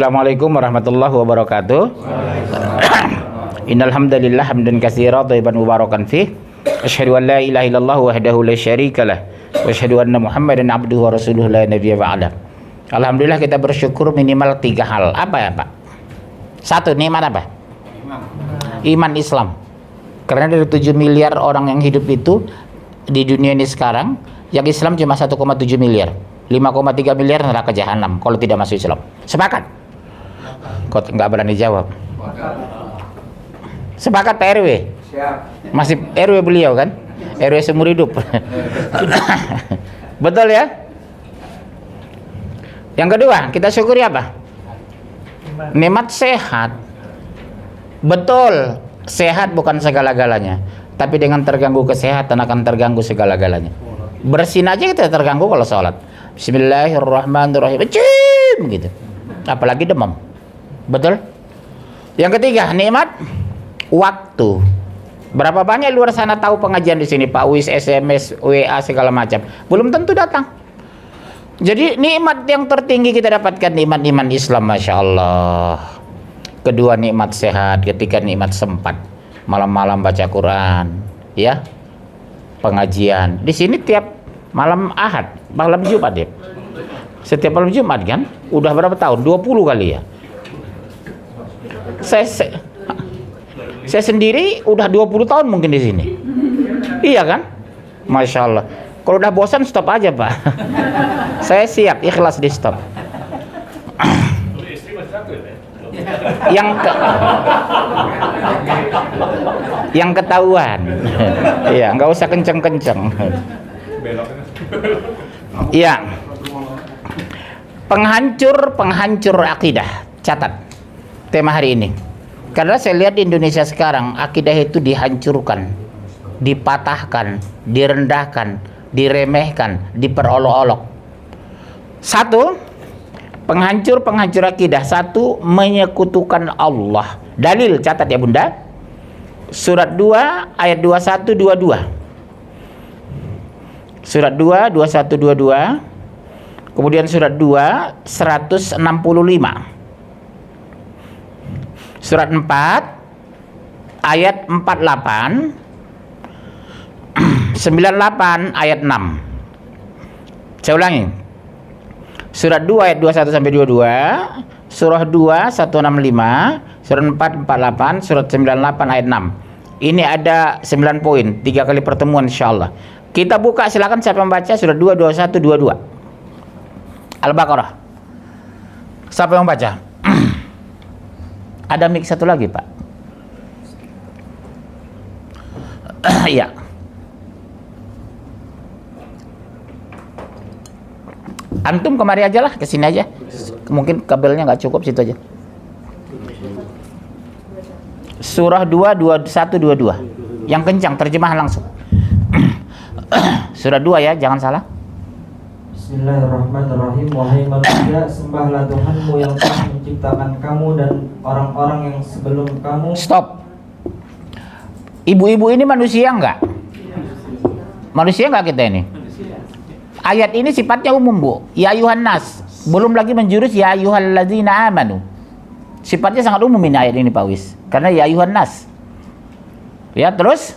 Assalamualaikum warahmatullahi wabarakatuh. Innal hamdalillah hamdan katsiran thayyiban mubarakan fih. Asyhadu an la ilaha illallah wahdahu la syarikalah wa asyhadu anna Muhammadan abduhu wa rasuluhu la nabiyya ba'da. Alhamdulillah kita bersyukur minimal 3 hal. Apa ya, Pak? 1, nikmat apa? Iman Islam. Karena dari 7 miliar orang yang hidup itu di dunia ini sekarang, yang Islam cuma 1,7 miliar. 5,3 miliar neraka jahanam kalau tidak masuk Islam. Sepakat? Kok nggak berani jawab? Sepakat Pak RW? Siap. Masih RW beliau kan? RW seumur hidup. Betul ya? Yang kedua, kita syukuri apa? Nikmat sehat. Betul, sehat bukan segala-galanya. Tapi dengan terganggu kesehatan akan terganggu segala-galanya. Bersin aja kita terganggu kalau sholat. Bismillahirrahmanirrahim. Cim gitu. Apalagi demam. Betul? Yang ketiga, nikmat waktu. Berapa banyak luar sana tahu pengajian di sini, Pak Wis, SMS, WA segala macam. Belum tentu datang. Jadi nikmat yang tertinggi kita dapatkan nikmat iman Islam, masya Allah. Kedua, nikmat sehat. Ketika nikmat sempat malam-malam baca Quran, ya, pengajian. Di sini tiap malam Ahad, malam Jumat ya. Setiap malam Jumat kan? Udah berapa tahun? 20 kali ya. Saya sendiri udah 20 tahun mungkin di sini. Iya kan? Masya Allah. Kalau udah bosan stop aja, Pak. Saya siap ikhlas di stop. Yang ketahuan. Iya, nggak usah kenceng-kenceng. Iya. Penghancur akidah. Catat tema hari ini. Karena saya lihat di Indonesia sekarang akidah itu dihancurkan, dipatahkan, direndahkan, diremehkan, diperolok-olok. 1, penghancur akidah. 1, menyekutukan Allah. Dalil, catat ya Bunda. Surat 2 ayat 21 22. Surat 2 21 22. Kemudian surat 2 165. Surat 4 ayat 48, 98 ayat 6. Saya ulangi. Surat 2 ayat 21 sampai 22, surah 2 165, surat 4 48, surat 98 ayat 6. Ini ada 9 poin, 3 kali pertemuan insyaallah. Kita buka, silakan siapa membaca surat 2 21 22. Al-Baqarah. Siapa yang membaca? Ada mic satu lagi, Pak. Iya. Antum kemari aja lah, kesini aja. Mungkin kabelnya nggak cukup, situ aja. Surah 2 21 22. Yang kencang, terjemah langsung. Surah 2 ya, jangan salah. Bismillahirrahmanirrahim. Wahai manusia, sembahlah Tuhanmu yang telah menciptakan kamu dan orang-orang yang sebelum kamu. Stop. Ibu-ibu ini manusia enggak? Manusia enggak kita ini? Ayat ini sifatnya umum, Bu. Ya ayuhan nas. Belum lagi menjurus ya ayyuhalladzina amanu. Sifatnya sangat umum ini ayat ini, Pak Wis. Karena ya ayuhan nas. Ya, terus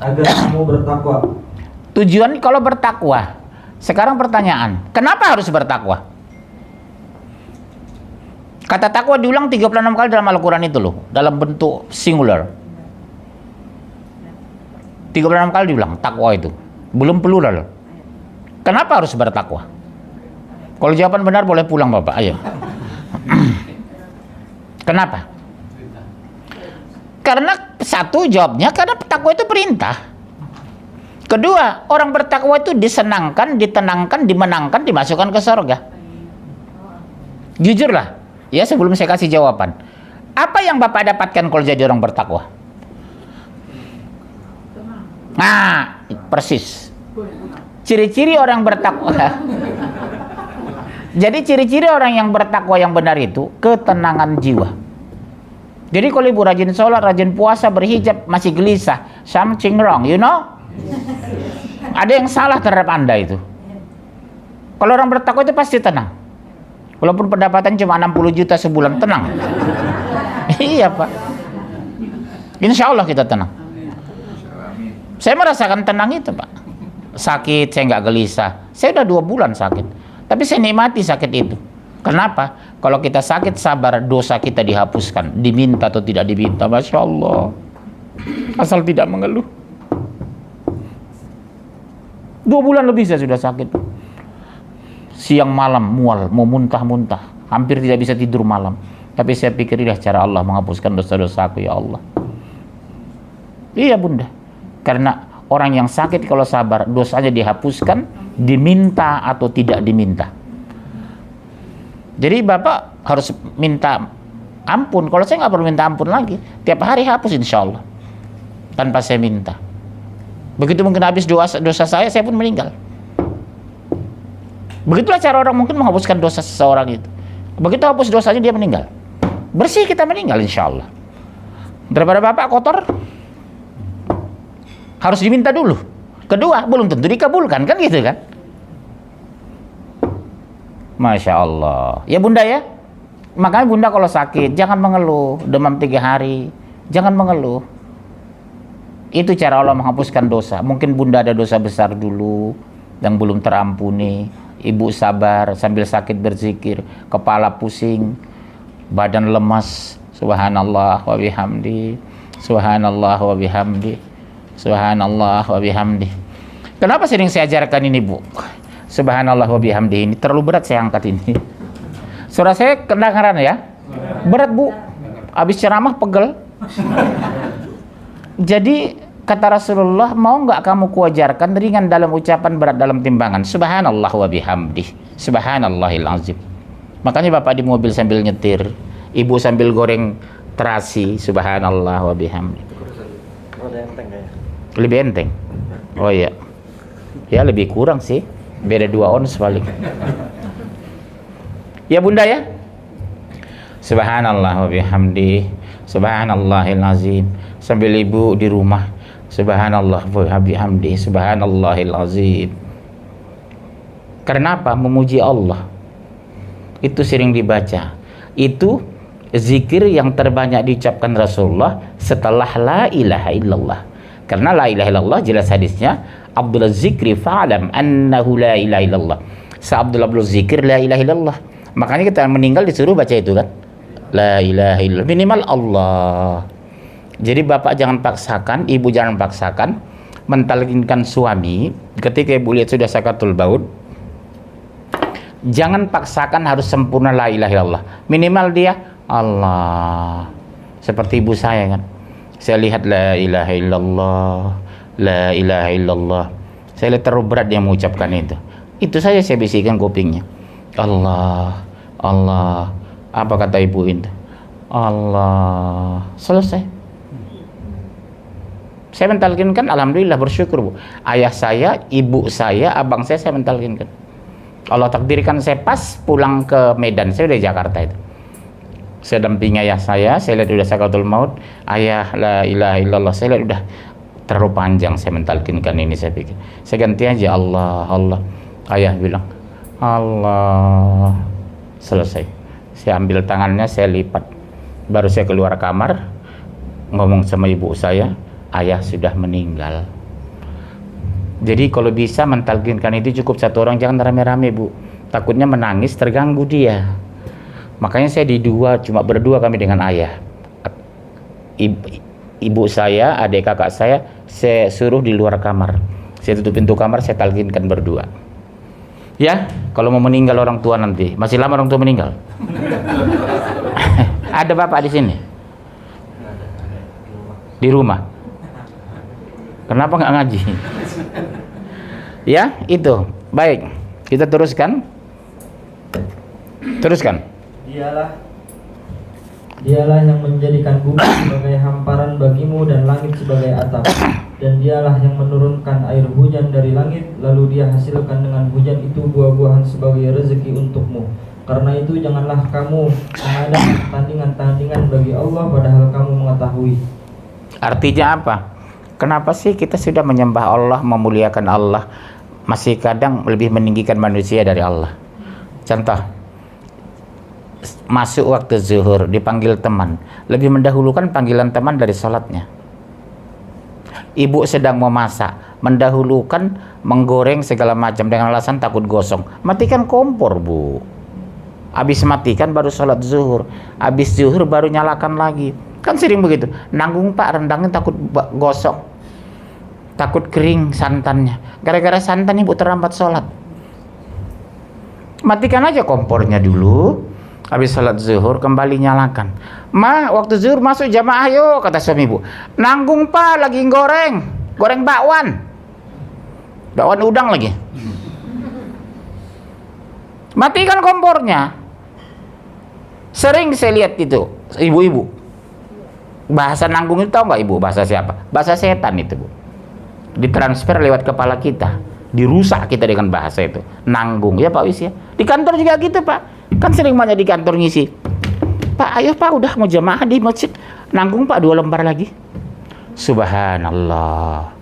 agar kamu bertakwa. Tujuan kalau bertakwa. Sekarang pertanyaan, kenapa harus bertakwa? Kata takwa diulang 36 kali dalam Al-Quran itu loh, dalam bentuk singular. 36 kali diulang takwa itu, belum plural. Kenapa harus bertakwa? Kalau jawaban benar boleh pulang Bapak, ayo. Kenapa? Karena 1 jawabnya karena takwa itu perintah. Kedua, orang bertakwa itu disenangkan, ditenangkan, dimenangkan, dimasukkan ke surga. Jujurlah, ya sebelum saya kasih jawaban. Apa yang Bapak dapatkan kalau jadi orang bertakwa? Nah, persis. Ciri-ciri orang bertakwa. Jadi ciri-ciri orang yang bertakwa yang benar itu ketenangan jiwa. Jadi kalau ibu rajin sholat, rajin puasa, berhijab, masih gelisah, something wrong, you know? Ada yang salah terhadap Anda itu. Kalau orang bertakwa itu pasti tenang. Walaupun pendapatan cuma 60 juta sebulan, tenang. Iya Pak. Insya Allah kita tenang. Saya merasakan tenang itu Pak. Sakit, saya nggak gelisah. Saya udah 2 bulan sakit. Tapi saya nikmati sakit itu. Kenapa? Kalau kita sakit sabar, dosa kita dihapuskan. Diminta atau tidak diminta, Masya Allah. Asal tidak mengeluh. 2 bulan lebih saya sudah sakit. Siang malam mual, mau muntah-muntah. Hampir tidak bisa tidur malam. Tapi saya pikir inilah cara Allah menghapuskan dosa-dosaku, ya Allah. Iya Bunda. Karena orang yang sakit kalau sabar, dosanya dihapuskan, diminta atau tidak diminta. Jadi Bapak harus minta ampun. Kalau saya nggak perlu minta ampun lagi. Tiap hari hapus insya Allah. Tanpa saya minta. Begitu mungkin habis dosa saya pun meninggal. Begitulah cara orang mungkin menghapuskan dosa seseorang itu. Begitu hapus dosanya dia meninggal. Bersih kita meninggal insya Allah. Daripada Bapak kotor, harus diminta dulu. Kedua, belum tentu dikabulkan, kan gitu kan? Masya Allah. Ya Bunda ya. Makanya Bunda kalau sakit, jangan mengeluh. Demam 3 hari, jangan mengeluh. Itu cara Allah menghapuskan dosa. Mungkin Bunda ada dosa besar dulu yang belum terampuni. Ibu sabar sambil sakit berzikir, kepala pusing, badan lemas. Subhanallah wa bihamdi. Subhanallah wa bihamdi. Subhanallah wa bihamdi. Kenapa sering saya ajarkan ini Bu? Subhanallah wa bihamdi ini terlalu berat saya angkat ini. Suara saya kedengaran ya? Berat Bu. Habis ceramah pegel. Jadi kata Rasulullah, mau nggak kamu kuajarkan ringan dalam ucapan, berat dalam timbangan. Subhanallah wa bihamdi. Subhanallahil azim. Makanya Bapak di mobil sambil nyetir, Ibu sambil goreng terasi. Subhanallah wa bihamdi. Lebih enteng. Oh iya. Ya lebih kurang sih. Beda 2 ons paling. Ya Bunda ya. Subhanallah wa bihamdi. Subhanallahil azim. Sambil Ibu di rumah, Subhanallah wa bihamdi. Subhanallahil azim. Karena apa? Memuji Allah. Itu sering dibaca. Itu zikir yang terbanyak diucapkan Rasulullah setelah la ilaha illallah. Karena la ilaha illallah jelas hadisnya, Abdullah zikri fa'alam annahu la ilaha illallah. Abdullah zikir la ilaha illallah. Makanya kita meninggal disuruh baca itu kan. La ilaha illallah. Minimal Allah. Jadi Bapak jangan paksakan, Ibu jangan paksakan mentalkinkan suami ketika Ibu lihat sudah sakatul maut. Jangan paksakan harus sempurna la ilaha illallah. Minimal dia Allah. Seperti ibu saya kan. Saya lihat la ilaha illallah, la ilaha illallah. Saya lihat terlalu berat dia mengucapkan itu. Itu saja saya bisikkan kupingnya. Allah, Allah. Apa kata ibu itu? Allah. Selesai. Saya mentalkinkan, alhamdulillah bersyukur Bu. Ayah saya, ibu saya, abang saya mentalkinkan. Allah takdirkan saya pas pulang ke Medan. Saya udah di Jakarta itu. Saya dampingi ayah saya lihat udah sakatul maut. Ayah la ilaha illallah, saya lihat udah terlalu panjang saya mentalkinkan ini. Saya pikir saya ganti aja Allah, Allah. Ayah bilang Allah. Selesai. Saya ambil tangannya, saya lipat. Baru saya keluar kamar ngomong sama ibu saya, ayah sudah meninggal. Jadi kalau bisa mentalkinkan itu cukup 1 orang, jangan rame-rame Bu. Takutnya menangis terganggu dia. Makanya saya cuma berdua kami dengan ayah. Ibu saya, adik kakak saya suruh di luar kamar. Saya tutup pintu kamar, saya talkinkan berdua. Ya, kalau mau meninggal orang tua nanti, masih lama orang tua meninggal. Ada Bapak di sini? Di rumah. Kenapa nggak ngaji? Ya, itu. Baik, kita teruskan. Teruskan. Dialah yang menjadikan bumi sebagai hamparan bagimu dan langit sebagai atap. Dan dialah yang menurunkan air hujan dari langit, lalu dia hasilkan dengan hujan itu buah-buahan sebagai rezeki untukmu. Karena itu janganlah kamu mengadakan tandingan-tandingan bagi Allah padahal kamu mengetahui. Artinya apa? Kenapa sih kita sudah menyembah Allah, memuliakan Allah, masih kadang lebih meninggikan manusia dari Allah? Contoh, masuk waktu zuhur, dipanggil teman, lebih mendahulukan panggilan teman dari sholatnya. Ibu sedang memasak, mendahulukan menggoreng segala macam dengan alasan takut gosong. Matikan kompor, Bu. Habis matikan baru sholat zuhur, habis zuhur baru nyalakan lagi. Kan sering begitu. Nanggung Pak, rendangnya takut gosong, takut kering santannya. Gara-gara santan ibu terlambat sholat. Matikan aja kompornya dulu. Habis sholat zuhur kembali nyalakan. Ma, waktu zuhur masuk jamaah yuk, kata suami ibu. Nanggung Pak, lagi goreng bakwan udang lagi. Matikan kompornya. Sering saya lihat itu ibu-ibu. Bahasa nanggung itu tahu nggak ibu? Bahasa siapa? Bahasa setan itu, Bu. Ditransfer lewat kepala kita, dirusak kita dengan bahasa itu. Nanggung ya Pak Wis ya. Di kantor juga gitu Pak. Kan sering banyak di kantor ngisi. Pak, ayo Pak, udah mau jamaah di masjid. Nanggung Pak, 2 lembar lagi. Subhanallah.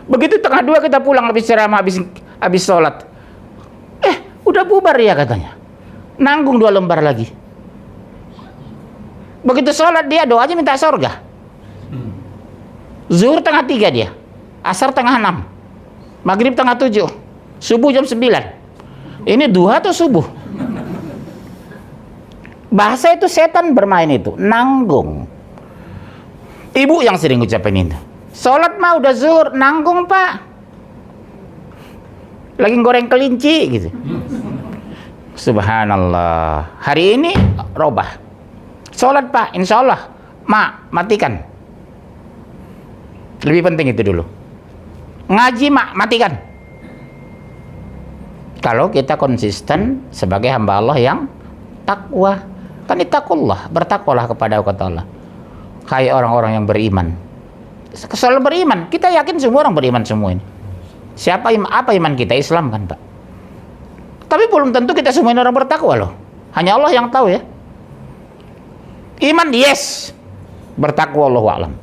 Begitu tengah 2 kita pulang habis ceramah, habis sholat. Udah bubar ya katanya. Nanggung 2 lembar lagi. Begitu sholat dia doanya minta surga. Zuhur tengah 3 dia, asar tengah 6, maghrib tengah 7, subuh jam 9. Ini duha atau subuh? Bahasa itu setan bermain itu, nanggung. Ibu yang sering ucapin itu. Sholat mah udah zuhur, nanggung Pak. Lagi goreng kelinci gitu. Subhanallah. Hari ini robah. Sholat Pak, insya Allah. Mak, matikan. Lebih penting itu dulu. Ngaji Mak, matikan. Kalau kita konsisten sebagai hamba Allah yang takwa. Kan ittaqullah, bertakwalah kepada Allah. Kayak orang-orang yang beriman. Selalu beriman. Kita yakin semua orang beriman semua ini. Apa iman kita? Islam kan Pak. Tapi belum tentu kita semua ini orang bertakwa loh. Hanya Allah yang tahu ya. Iman yes, bertakwa Allahu a'lam.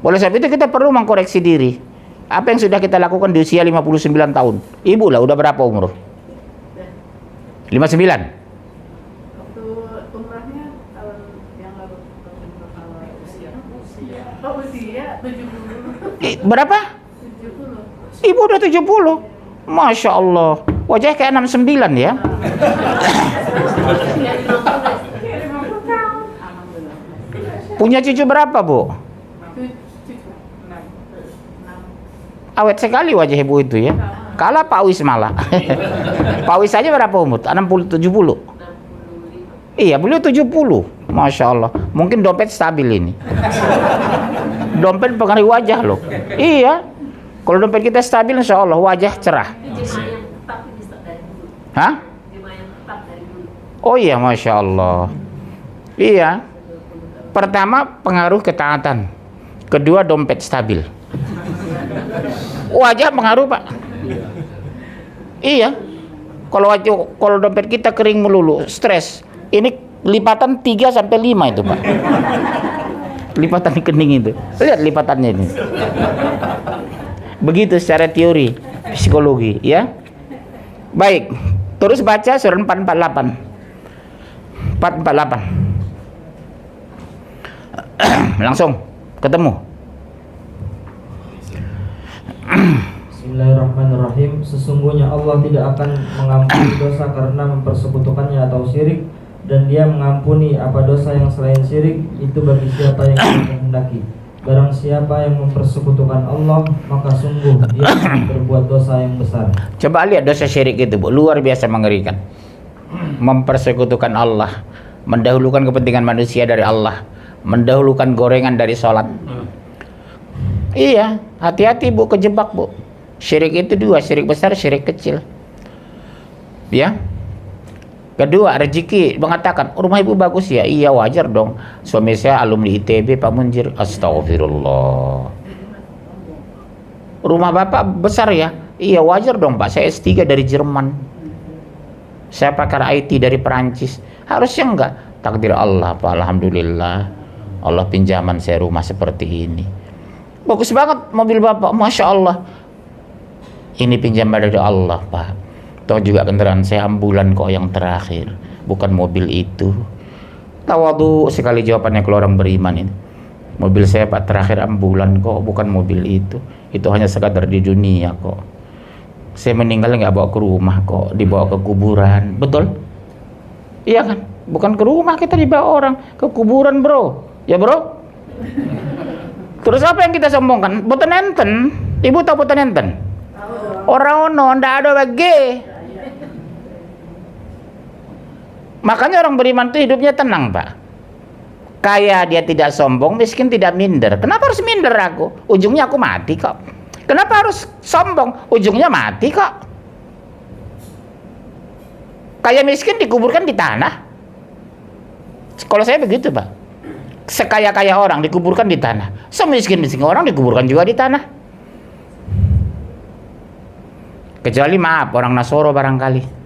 Oleh sebab itu kita perlu mengkoreksi diri. Apa yang sudah kita lakukan di usia 59 tahun? Ibu lah udah berapa umur? 59. Waktu umrahnya tahun yang lalu usia 70. Berapa? 70. Ibu udah 70. Masya Allah. Wajahnya kayak 69 ya. Punya cucu berapa, Bu? Awet sekali wajah ibu itu ya. Kalah Pak Wis malah. Pak Wis aja berapa umur? 60, 70? Iya, beliau 70. Masya Allah. Mungkin dompet stabil ini. Dompet pengaruh wajah loh. Iya. Kalau dompet kita stabil, insya Allah wajah cerah. Hah? Oh iya, Masya Allah. Iya. Pertama, pengaruh ketaatan. Kedua, dompet stabil. Wajah pengaruh Pak. Iya. Kalau dompet kita kering melulu, stres. Ini lipatan 3 sampai 5 itu Pak. Lipatan kening itu. Lihat lipatannya ini. Begitu secara teori psikologi ya. Baik. Terus baca surah 448. 448. Langsung ketemu. Bismillahirrahmanirrahim. Sesungguhnya Allah tidak akan mengampuni dosa karena mempersekutukannya atau syirik, dan Dia mengampuni apa dosa yang selain syirik itu bagi siapa yang Dia kehendaki. Barang siapa yang mempersekutukan Allah, maka sungguh dia berbuat dosa yang besar. Coba lihat dosa syirik itu, Bu, luar biasa mengerikan. Mempersekutukan Allah, mendahulukan kepentingan manusia dari Allah, mendahulukan gorengan dari sholat. Iya, hati-hati Bu, kejebak Bu. Syirik itu 2, syirik besar, syirik kecil. Ya. Kedua, rezeki. Mengatakan, rumah ibu bagus ya? Iya, wajar dong. Suami saya alumni ITB, Pak Munjir. Astagfirullah. Rumah bapak besar ya? Iya, wajar dong Pak. Saya S3 dari Jerman. Saya pakar IT dari Perancis. Harusnya enggak. Takdir Allah Pak, alhamdulillah. Allah pinjaman saya rumah seperti ini. Bagus banget mobil bapak, Masya Allah. Ini pinjaman dari Allah Pak. Toh juga kendaraan saya ambulan kok yang terakhir, bukan mobil itu. Tawadu sekali jawabannya kalau orang beriman ini. Mobil saya Pak terakhir ambulan kok, bukan mobil itu. Itu hanya sekadar di dunia kok. Saya meninggal nggak bawa ke rumah kok, dibawa ke kuburan. Betul? Iya kan? Bukan ke rumah, kita dibawa orang ke kuburan, bro. Ya bro? Terus apa yang kita sombongkan? Boten enten. Ibu tahu boten enten? Orang ono ndak ada bagi. Makanya orang beriman itu hidupnya tenang, Pak. Kaya dia tidak sombong, miskin tidak minder. Kenapa harus minder aku? Ujungnya aku mati kok. Kenapa harus sombong? Ujungnya mati kok. Kaya miskin dikuburkan di tanah. Kalau saya begitu, Pak. Sekaya-kaya orang dikuburkan di tanah. Semiskin-miskin orang dikuburkan juga di tanah. Kecuali maaf, orang Nasoro barangkali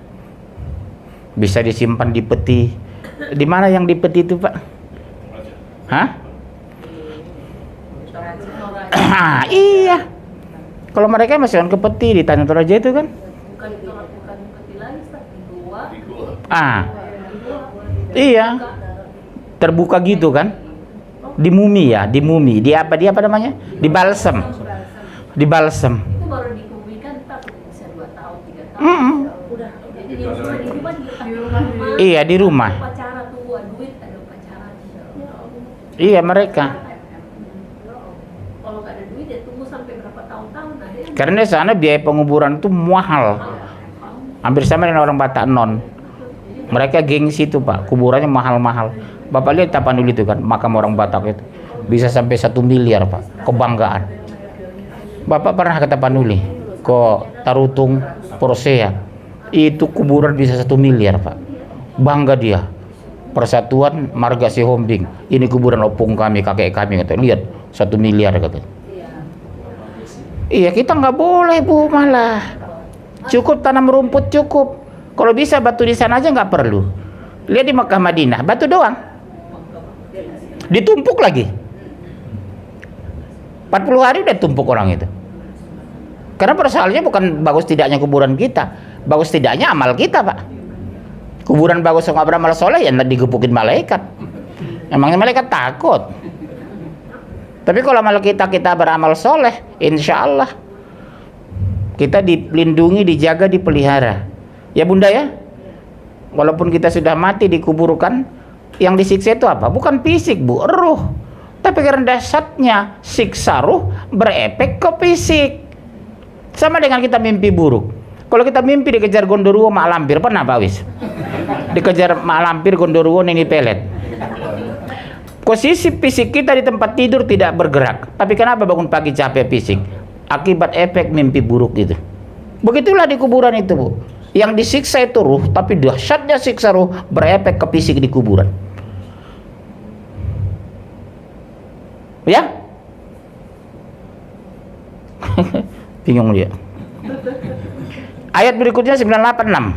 bisa disimpan di peti. Di mana yang di peti itu, Pak? Hah? Iya. Kalau mereka masih ke peti di Tanah Toraja itu kan? Bukan peti lagi, di gua. Iya. Terbuka gitu kan? Di mumi ya, di mumi. Di apa namanya? Di balsem. Di balsem. Itu baru dikuburkan tak bisa 2 tahun 3 tahun. Udah. Jadi di rumah Iya, di rumah. upacara tuh duit ada upacara. Iya, mereka. Kalau nggak ada duit ya tunggu sampai berapa tahun-tahun ada yang Karena di sana biaya penguburan itu mahal. Hampir sama dengan orang Batak non. Mereka gengsi itu, Pak. Kuburannya mahal-mahal. Bapak lihat Tapanuli itu kan, makam orang Batak itu bisa sampai 1 miliar, Pak. Kebanggaan. Bapak pernah ke Tapanuli, ke Tarutung, Porsea. Itu kuburan bisa 1 miliar, Pak. Bangga dia. Persatuan Marga Sihombing. Ini kuburan opung kami, kakek kami, kata. Lihat, 1 miliar, kata. Iya, kita nggak boleh, Bu, malah. Cukup tanam rumput, cukup. Kalau bisa batu di sana aja nggak perlu. Lihat di Mekah Madinah, batu doang. Ditumpuk lagi. 40 hari udah tumpuk orang itu. Karena persoalannya bukan bagus tidaknya kuburan kita, bagus tidaknya amal kita, Pak. Kuburan bagus nggak beramal soleh ya digepukin malaikat. Emangnya malaikat takut? Tapi kalau amal kita beramal soleh, insya Allah kita dilindungi, dijaga, dipelihara. Ya Bunda ya, walaupun kita sudah mati dikuburkan, yang disiksa itu apa? Bukan fisik, Bu, ruh. Tapi karena dahsyatnya siksa ruh berefek ke fisik. Sama dengan kita mimpi buruk. Kalau kita mimpi dikejar gondoruo mak lampir, pernah Pak Wis? Dikejar mak lampir gondoruo nini pelet. Posisi fisik kita di tempat tidur tidak bergerak. Tapi kenapa bangun pagi capek fisik? Akibat efek mimpi buruk itu. Begitulah di kuburan itu, Bu. Yang disiksa itu ruh, tapi dahsyatnya siksa ruh berefek ke fisik di kuburan. Ya? Bingung dia. Ayat berikutnya 986.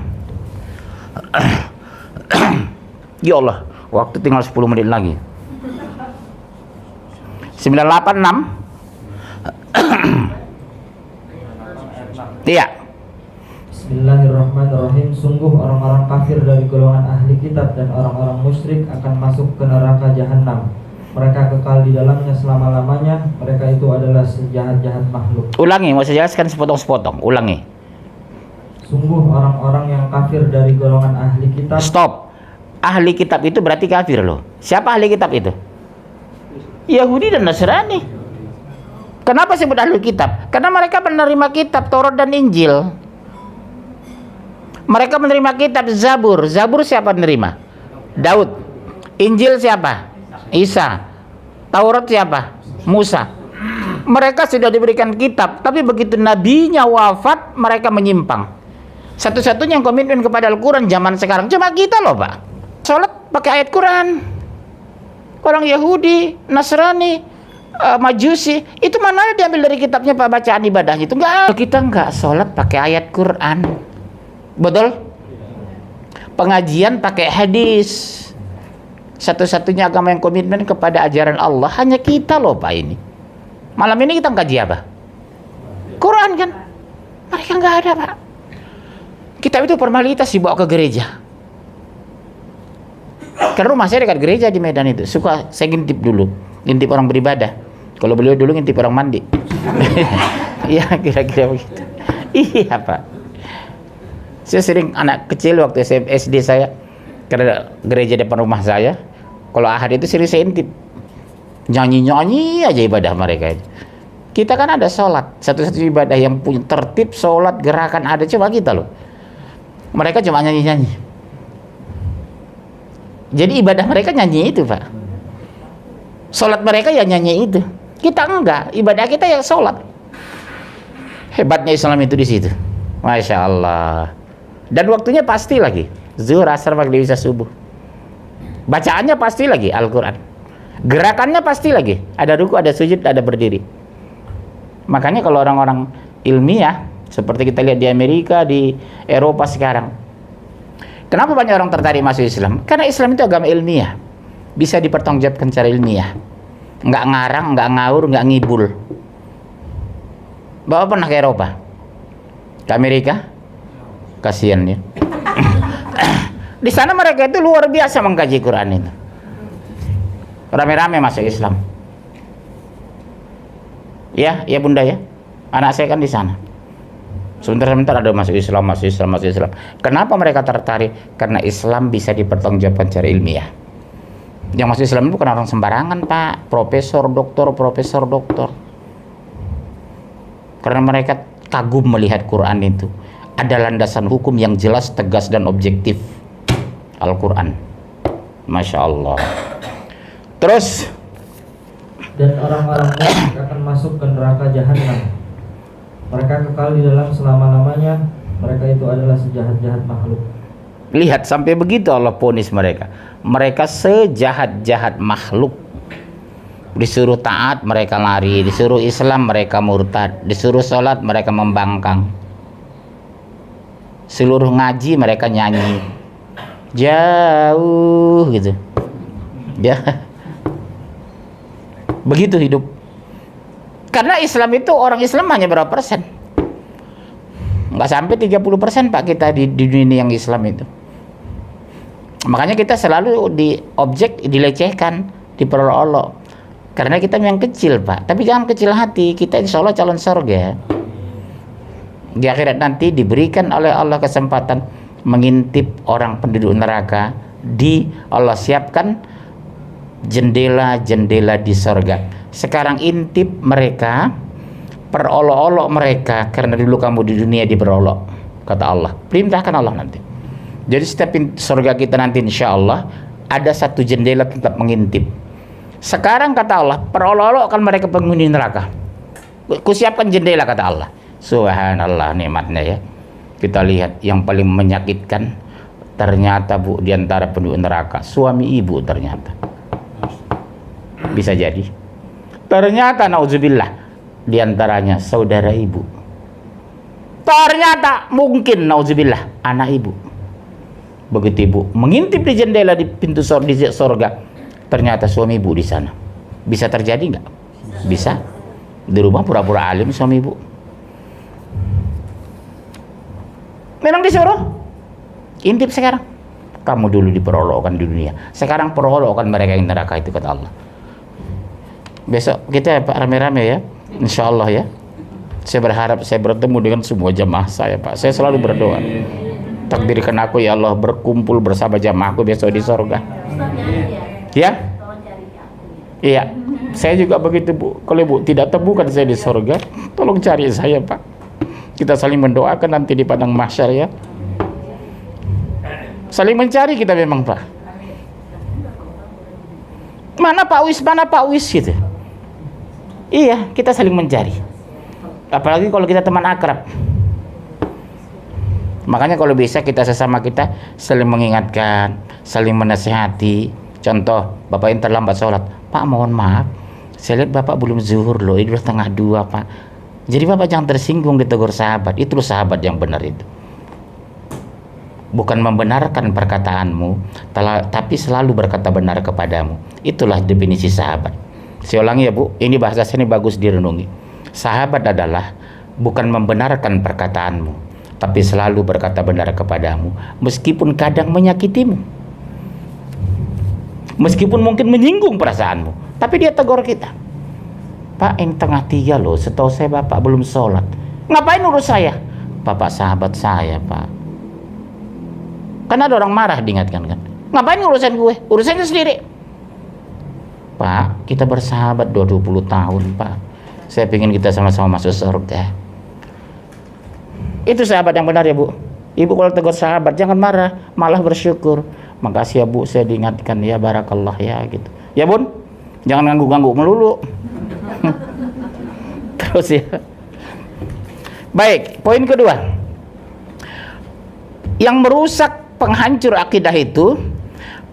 Ya Allah, waktu tinggal 10 menit lagi. 986. Iya. Bismillahirrahmanirrahim. Sungguh orang-orang kafir dari golongan ahli kitab dan orang-orang musyrik akan masuk ke neraka jahanam. Mereka kekal di dalamnya selama-lamanya. Mereka itu adalah sejahat-jahat makhluk. Ulangi, mau saya jelaskan sepotong-sepotong. Ulangi. Sungguh orang-orang yang kafir dari golongan ahli kitab. Stop. Ahli kitab itu berarti kafir loh. Siapa ahli kitab itu? Yahudi dan Nasrani. Kenapa sebut ahli kitab? Karena mereka menerima kitab Taurat dan Injil. Mereka menerima kitab Zabur. Zabur siapa menerima? Daud. Injil siapa? Isa. Taurat siapa? Musa. Mereka sudah diberikan kitab, tapi begitu nabinya wafat, mereka menyimpang. Satu-satunya yang komitmen kepada Al-Quran zaman sekarang cuma kita loh, Pak. Sholat pakai ayat Quran. Orang Yahudi, Nasrani, Majusi, itu mana diambil dari kitabnya Pak, bacaan ibadahnya itu enggak. Kita enggak sholat pakai ayat Quran. Betul? Pengajian pakai hadis. Satu-satunya agama yang komitmen kepada ajaran Allah hanya kita loh, Pak, ini. Malam ini kita kaji apa? Quran kan? Mereka nggak ada, Pak. Kitab itu formalitas dibawa ke gereja. Karena rumah saya dekat gereja di Medan itu. Suka saya ngintip dulu, ngintip orang beribadah. Kalau beliau dulu ngintip orang mandi. Iya, kira-kira begitu. Iya, Pak. Saya sering anak kecil waktu SD saya, karena gereja depan rumah saya, kalau Ahad itu sering saya intip. Nyanyi-nyanyi aja ibadah mereka itu. Kita kan ada sholat, satu-satu ibadah yang punya tertib, sholat, gerakan ada, coba kita loh. Mereka cuma nyanyi-nyanyi. Jadi ibadah mereka nyanyi itu, Pak. Sholat mereka ya nyanyi itu. Kita enggak, ibadah kita ya sholat. Hebatnya Islam itu di situ. Masya Allah. Dan waktunya pasti lagi. Zuhur, asar, maghrib, isya, subuh. Bacaannya pasti lagi Al-Quran. Gerakannya pasti lagi. Ada ruku, ada sujud, ada berdiri. Makanya kalau orang-orang ilmiah, seperti kita lihat di Amerika, di Eropa sekarang, kenapa banyak orang tertarik masuk Islam? Karena Islam itu agama ilmiah, bisa dipertanggungjawabkan secara ilmiah, nggak ngarang, nggak ngawur, nggak ngibul. Bapak pernah ke Eropa, ke Amerika? Kasihan ya. Di sana mereka itu luar biasa mengkaji Quran itu, rame-rame masuk Islam. Ya, ya Bunda ya, anak saya kan di sana. Sebentar-sebentar ada masuk Islam. Kenapa mereka tertarik? Karena Islam bisa dipertanggungjawabkan secara ilmiah. Yang masuk Islam itu bukan orang sembarangan, Pak. Profesor, doktor. Karena mereka kagum melihat Quran itu. Ada landasan hukum yang jelas, tegas, dan objektif. Al-Quran. Masya Allah. Terus. Dan orang-orang munafik akan masuk ke neraka jahanam. Mereka kekal di dalam selama-lamanya. Mereka itu adalah sejahat-jahat makhluk. Lihat sampai begitu Allah ponis mereka. Mereka sejahat-jahat makhluk. Disuruh taat mereka lari, disuruh Islam mereka murtad, disuruh sholat mereka membangkang, seluruh ngaji mereka nyanyi jauh gitu. Ya, begitu hidup. Karena Islam itu, orang Islam hanya berapa persen? Nggak sampai 30% Pak kita di dunia yang Islam itu. Makanya kita selalu dilecehkan, diperolok. Karena kita yang kecil, Pak. Tapi jangan kecil hati, kita insya Allah calon surga. Di akhirat nanti diberikan oleh Allah kesempatan mengintip orang penduduk neraka. Allah siapkan jendela-jendela di surga. Sekarang intip mereka, perolok-olok mereka, karena dulu kamu di dunia diperolok, kata Allah. Perintahkan Allah nanti. Jadi setiap surga kita nanti insya Allah ada satu jendela tetap mengintip. Sekarang kata Allah, perolok-olok kan mereka penghuni neraka. Kusiapkan jendela kata Allah. Subhanallah nikmatnya ya. Kita lihat yang paling menyakitkan ternyata Bu di antara penduduk neraka suami ibu ternyata. Bisa jadi. Ternyata nauzubillah di antaranya saudara ibu. Ternyata mungkin nauzubillah anak ibu. Begitu ibu mengintip di jendela di pintu surga, ternyata suami ibu di sana. Bisa terjadi nggak? Bisa. Di rumah pura-pura alim suami ibu. Memang disuruh intip sekarang. Kamu dulu diperolokkan di dunia, sekarang perolokkan mereka yang neraka itu kata Allah. Besok kita Pak rame-rame ya, insya Allah ya. Saya berharap saya bertemu dengan semua jamaah saya Pak. Saya selalu berdoa, takdirkan aku ya Allah berkumpul bersama jamaahku besok di surga. Ya? Iya. Saya juga begitu Bu. Kalau Ibu tidak temukan saya di surga, tolong cari saya Pak. Kita saling mendoakan nanti di padang mahsyar ya. Saling mencari kita memang Pak. Mana Pak Wis gitu. Iya, kita saling mencari. Apalagi kalau kita teman akrab. Makanya kalau bisa kita sesama kita saling mengingatkan, saling menasihati. Contoh, Bapak yang terlambat sholat, Pak mohon maaf, saya lihat Bapak belum zuhur loh, ini udah 1:30 Pak. Jadi Bapak jangan tersinggung ditegur sahabat, itu loh sahabat yang benar itu. Bukan membenarkan perkataanmu, tapi selalu berkata benar kepadamu. Itulah definisi sahabat. Saya ulangi ya Bu, ini bahasa sini bagus direnungi. Sahabat adalah bukan membenarkan perkataanmu, tapi selalu berkata benar kepadamu, meskipun kadang menyakitimu, meskipun mungkin menyinggung perasaanmu, tapi dia tegur kita. Pak, yang tengah 3 loh, setahu saya bapak belum sholat. Ngapain urus saya? Bapak sahabat saya, Pak. Kan ada orang marah diingatkan kan. Ngapain urusan gue? Urusannya sendiri. Pak, kita bersahabat 20 tahun, Pak. Saya pengen kita sama-sama masuk surga. Itu sahabat yang benar ya, Bu. Ibu kalau tegur sahabat jangan marah, malah bersyukur. Makasih ya, Bu, saya diingatkan ya, barakallah ya gitu. Ya, Bun. Jangan ganggu-ganggu melulu. Terus ya. Baik, poin kedua. Yang merusak penghancur akidah itu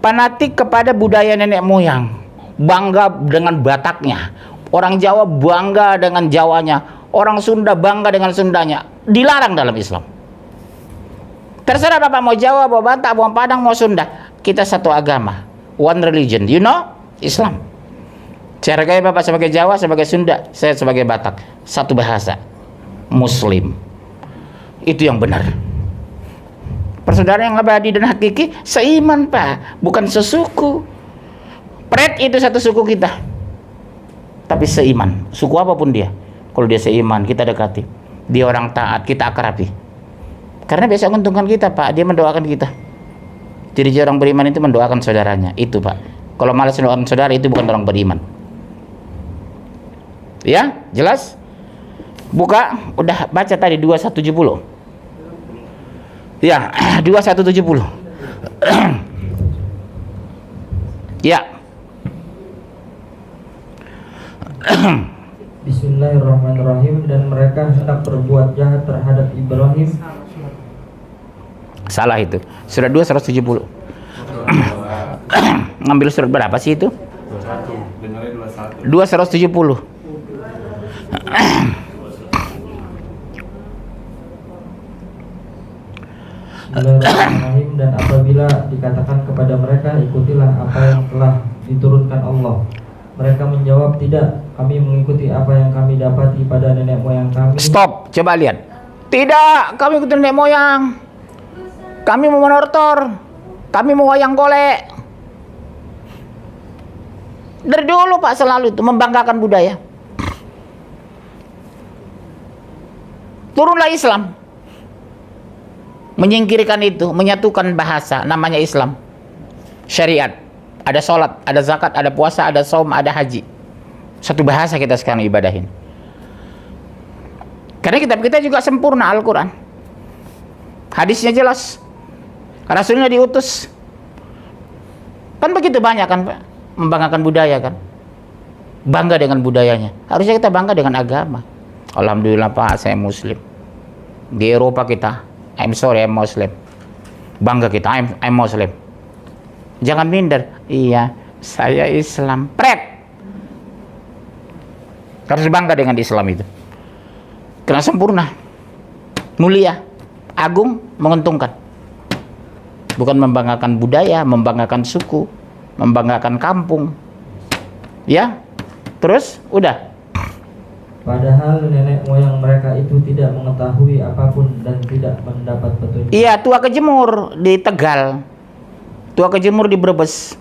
fanatik kepada budaya nenek moyang, bangga dengan Bataknya. Orang Jawa bangga dengan Jawanya, orang Sunda bangga dengan Sundanya. Dilarang dalam Islam. Terserah Bapak mau Jawa, mau Batak, mau Padang, mau Sunda. Kita satu agama, one religion, you know, Islam. Saya hargai Bapak sebagai Jawa, sebagai Sunda, saya sebagai Batak, satu bahasa, Muslim. Itu yang benar. Persaudaraan yang abadi dan hakiki seiman, Pak, bukan sesuku. Pret itu satu suku kita, tapi seiman. Suku apapun dia, kalau dia seiman kita dekati. Dia orang taat, kita akrabi. Karena biasa menguntungkan kita, Pak. Dia mendoakan kita. Jadi orang beriman itu mendoakan saudaranya, itu, Pak. Kalau malas mendoakan saudara itu bukan orang beriman. Ya, jelas? Buka, udah baca tadi 2170. Ya, 2170. Ya. Bismillahirrahmanirrahim. Dan mereka hendak berbuat jahat terhadap Ibrahim. Salah itu. Surat 2 170. Ngambil surat berapa sih itu? 2 170. Bismillahirrahmanirrahim. Dan apabila dikatakan kepada mereka, ikutilah apa yang telah diturunkan Allah, mereka menjawab, tidak, kami mengikuti apa yang kami dapati pada nenek moyang kami. Stop, coba lihat. Tidak, kami ikuti nenek moyang. Kami mau menortor. Kami mau wayang golek. Dari dulu Pak selalu itu membanggakan budaya. Turunlah Islam, menyingkirkan itu, menyatukan bahasa, namanya Islam. Syariat, ada sholat, ada zakat, ada puasa, ada saum, ada haji. Satu bahasa kita sekarang ibadahin. Karena kitab kita juga sempurna, Al-Quran. Hadisnya jelas, Rasulnya diutus. Kan begitu banyak kan Pak, membanggakan budaya kan. Bangga dengan budayanya. Harusnya kita bangga dengan agama. Alhamdulillah Pak, saya Muslim. Di Eropa kita, I'm sorry, I'm Muslim. Bangga kita, I'm Muslim. Jangan minder. Iya, saya Islam. Pret. Harus bangga dengan Islam itu. Karena sempurna, mulia, agung, menguntungkan. Bukan membanggakan budaya, membanggakan suku, membanggakan kampung. Ya, terus udah. Padahal nenek moyang mereka itu tidak mengetahui apapun dan tidak mendapat petunjuk. Iya, tua kejemur di Tegal, tua kejemur di Brebes.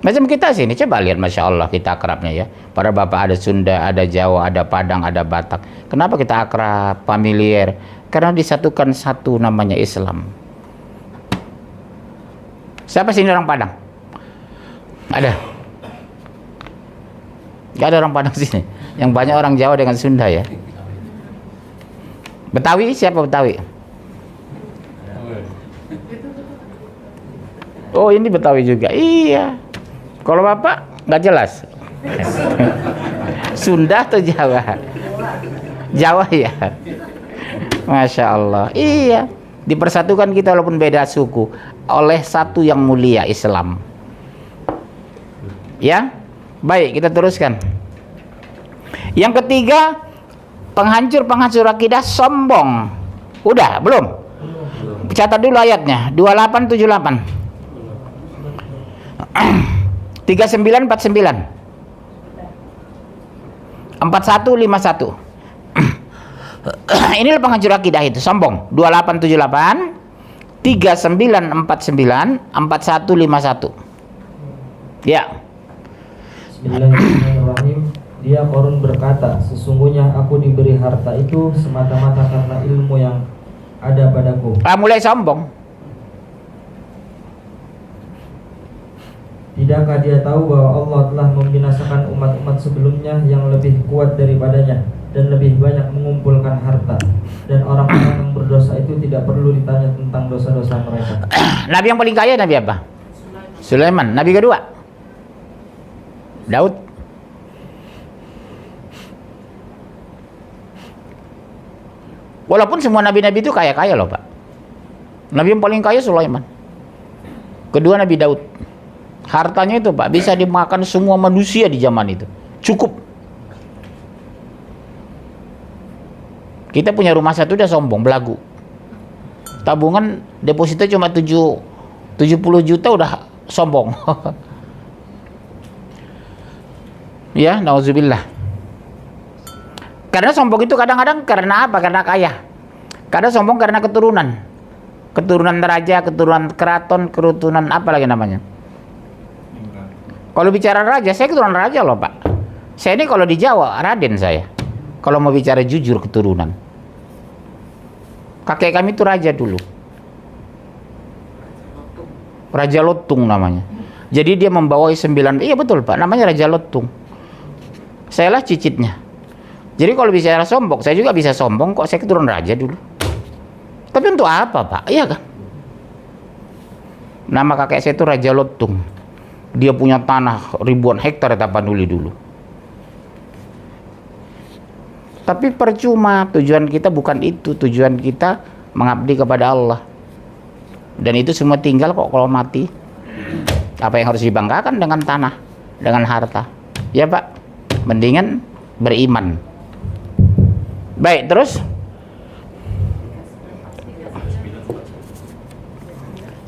Macam kita sini, coba lihat, Masya Allah kita akrabnya ya. Para bapak ada Sunda, ada Jawa, ada Padang, ada Batak. Kenapa kita akrab, familiar? Karena disatukan satu, namanya Islam. Siapa sini orang Padang? Ada? Gak ada orang Padang sini. Yang banyak orang Jawa dengan Sunda ya. Betawi, siapa Betawi? Oh, ini Betawi juga. Iya. Kalau Bapak nggak jelas. Sunda atau Jawa? Jawa ya. Masya Allah. Iya. Dipersatukan kita walaupun beda suku oleh satu yang mulia, Islam. Ya. Baik, kita teruskan. Yang ketiga, penghancur akidah sombong. Udah, belum? Catat dulu ayatnya, 2878. 3949. 4151. Inilah penghancur akidah itu, sombong. 2878 3949 4151. Ya. Bismillahirrahmanirrahim. Dia Qarun berkata, sesungguhnya aku diberi harta itu semata-mata karena ilmu yang ada padaku. Mulai sombong. Tidakkah dia tahu bahwa Allah telah membinasakan umat-umat sebelumnya yang lebih kuat daripadanya dan lebih banyak mengumpulkan harta, dan orang-orang yang berdosa itu tidak perlu ditanya tentang dosa-dosa mereka. Nabi yang paling kaya Nabi apa? Sulaiman. Nabi kedua Daud. Walaupun semua nabi-nabi itu kaya-kaya loh Pak. Nabi yang paling kaya Sulaiman. Kedua Nabi Daud. Hartanya itu Pak bisa dimakan semua manusia di zaman itu. Cukup. Kita punya rumah satu udah sombong, belagu. Tabungan deposito cuma 70 juta udah sombong. Ya, nauzubillah. Karena sombong itu kadang-kadang karena apa? Karena kaya. Kadang sombong karena keturunan. Keturunan raja, keturunan keraton, keturunan apa lagi namanya? Kalau bicara raja, saya keturunan raja loh Pak. Saya ini kalau di Jawa, Raden saya. Kalau mau bicara jujur keturunan. Kakek kami itu raja dulu. Raja Lotung namanya. Jadi dia membawai 9, iya betul Pak, namanya Raja Lotung. Saya lah cicitnya. Jadi kalau bicara sombong, saya juga bisa sombong kok, saya keturunan raja dulu. Tapi untuk apa Pak? Iya kan? Nama kakek saya itu Raja Lotung. Dia punya tanah ribuan hektar di Tapanuli dulu. Tapi percuma, tujuan kita bukan itu. Tujuan kita mengabdi kepada Allah. Dan itu semua tinggal kok kalau mati. Apa yang harus dibanggakan dengan tanah, dengan harta? Ya Pak, mendingan beriman. Baik, terus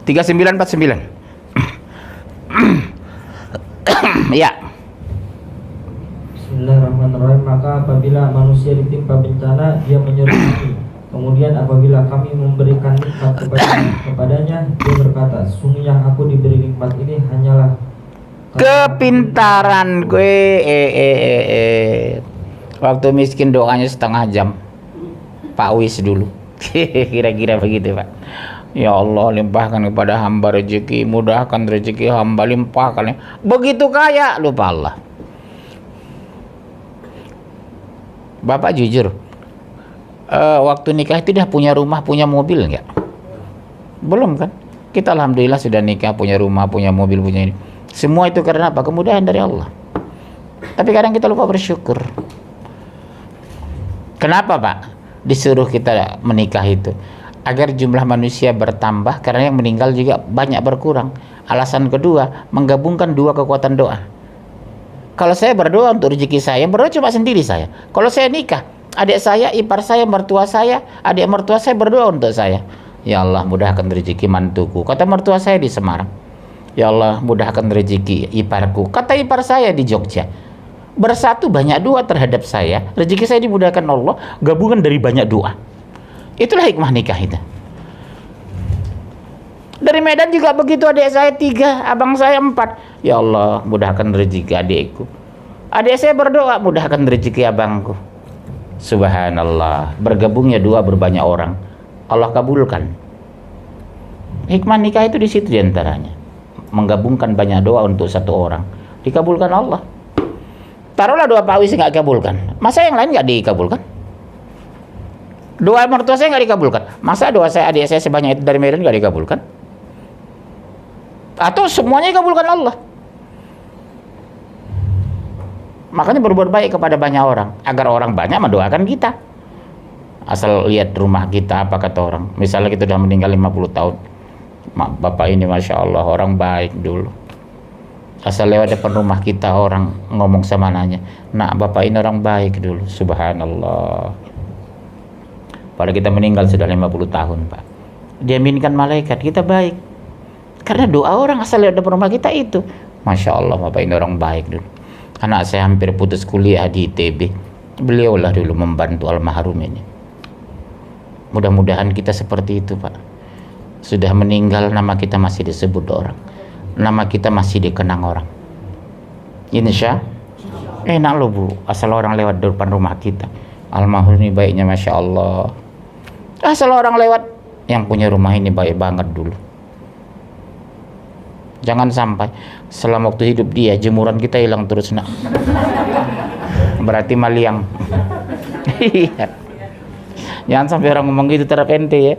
3949. Ya. Bismillahirrahmanirrahim. Maka apabila manusia ditimpa bencana, dia menyeru kami. Kemudian apabila kami memberikan nikmat kepadanya, dia berkata, sungguhnya aku diberi nikmat ini hanyalah Kepintaran gue. Waktu miskin doanya setengah jam. Pak Wis dulu. Kira-kira begitu Pak. Ya Allah, limpahkan kepada hamba rezeki, mudahkan rezeki hamba, limpahkan. Begitu kaya, lupa Allah. Bapak jujur, waktu nikah itu dah punya rumah, punya mobil enggak? Belum kan? Kita alhamdulillah sudah nikah, punya rumah, punya mobil, punya ini. Semua itu karena apa? Kemudahan dari Allah. Tapi kadang kita lupa bersyukur. Kenapa Pak disuruh kita menikah itu? Agar jumlah manusia bertambah, karena yang meninggal juga banyak berkurang. Alasan kedua, menggabungkan dua kekuatan doa. Kalau saya berdoa untuk rezeki saya, berdoa cuma sendiri saya. Kalau saya nikah, adik saya, ipar saya, mertua saya, adik mertua saya berdoa untuk saya. Ya Allah, mudahkan rezeki mantuku. Kata mertua saya di Semarang. Ya Allah, mudahkan rezeki iparku. Kata ipar saya di Jogja. Bersatu banyak doa terhadap saya, rezeki saya dimudahkan Allah, gabungan dari banyak doa. Itulah hikmah nikah itu. Dari Medan juga begitu, adik saya 3, abang saya 4. Ya Allah, mudahkan rezeki adikku. Adik saya berdoa, mudahkan rezeki abangku. Subhanallah, bergabungnya doa berbanyak orang, Allah kabulkan. Hikmah nikah itu di situ diantaranya. Menggabungkan banyak doa untuk satu orang, dikabulkan Allah. Taruhlah doa Pak Wis nggak kabulkan, masa yang lain nggak dikabulkan? Doa mertua saya nggak dikabulkan, masa doa saya adik saya sebanyak itu dari Medan nggak dikabulkan? Atau semuanya dikabulkan Allah? Makanya berbuat baik kepada banyak orang, agar orang banyak mendoakan kita. Asal lihat rumah kita, apa kata orang. Misalnya kita sudah meninggal 50 tahun, bapak ini Masya Allah orang baik dulu. Asal lewat depan rumah kita, orang ngomong sama nanya, nak bapak ini orang baik dulu. Subhanallah. Pada kita meninggal sudah 50 tahun Pak, diaminkan malaikat kita baik. Karena doa orang asal lewat depan rumah kita itu, Masya Allah bapak ini orang baik dulu. Anak saya hampir putus kuliah di ITB, beliaulah dulu membantu almarhum ini. Mudah-mudahan kita seperti itu, Pak. Sudah meninggal nama kita masih disebut orang, nama kita masih dikenang orang. Insya enak loh Bu, asal orang lewat depan rumah kita, almarhum ini baiknya Masya Allah. Asal orang lewat, yang punya rumah ini baik banget dulu. Jangan sampai selama waktu hidup dia jemuran kita hilang terus nak. Berarti maliang. Iya. Jangan sampai orang ngomong gitu terhadap ente ya.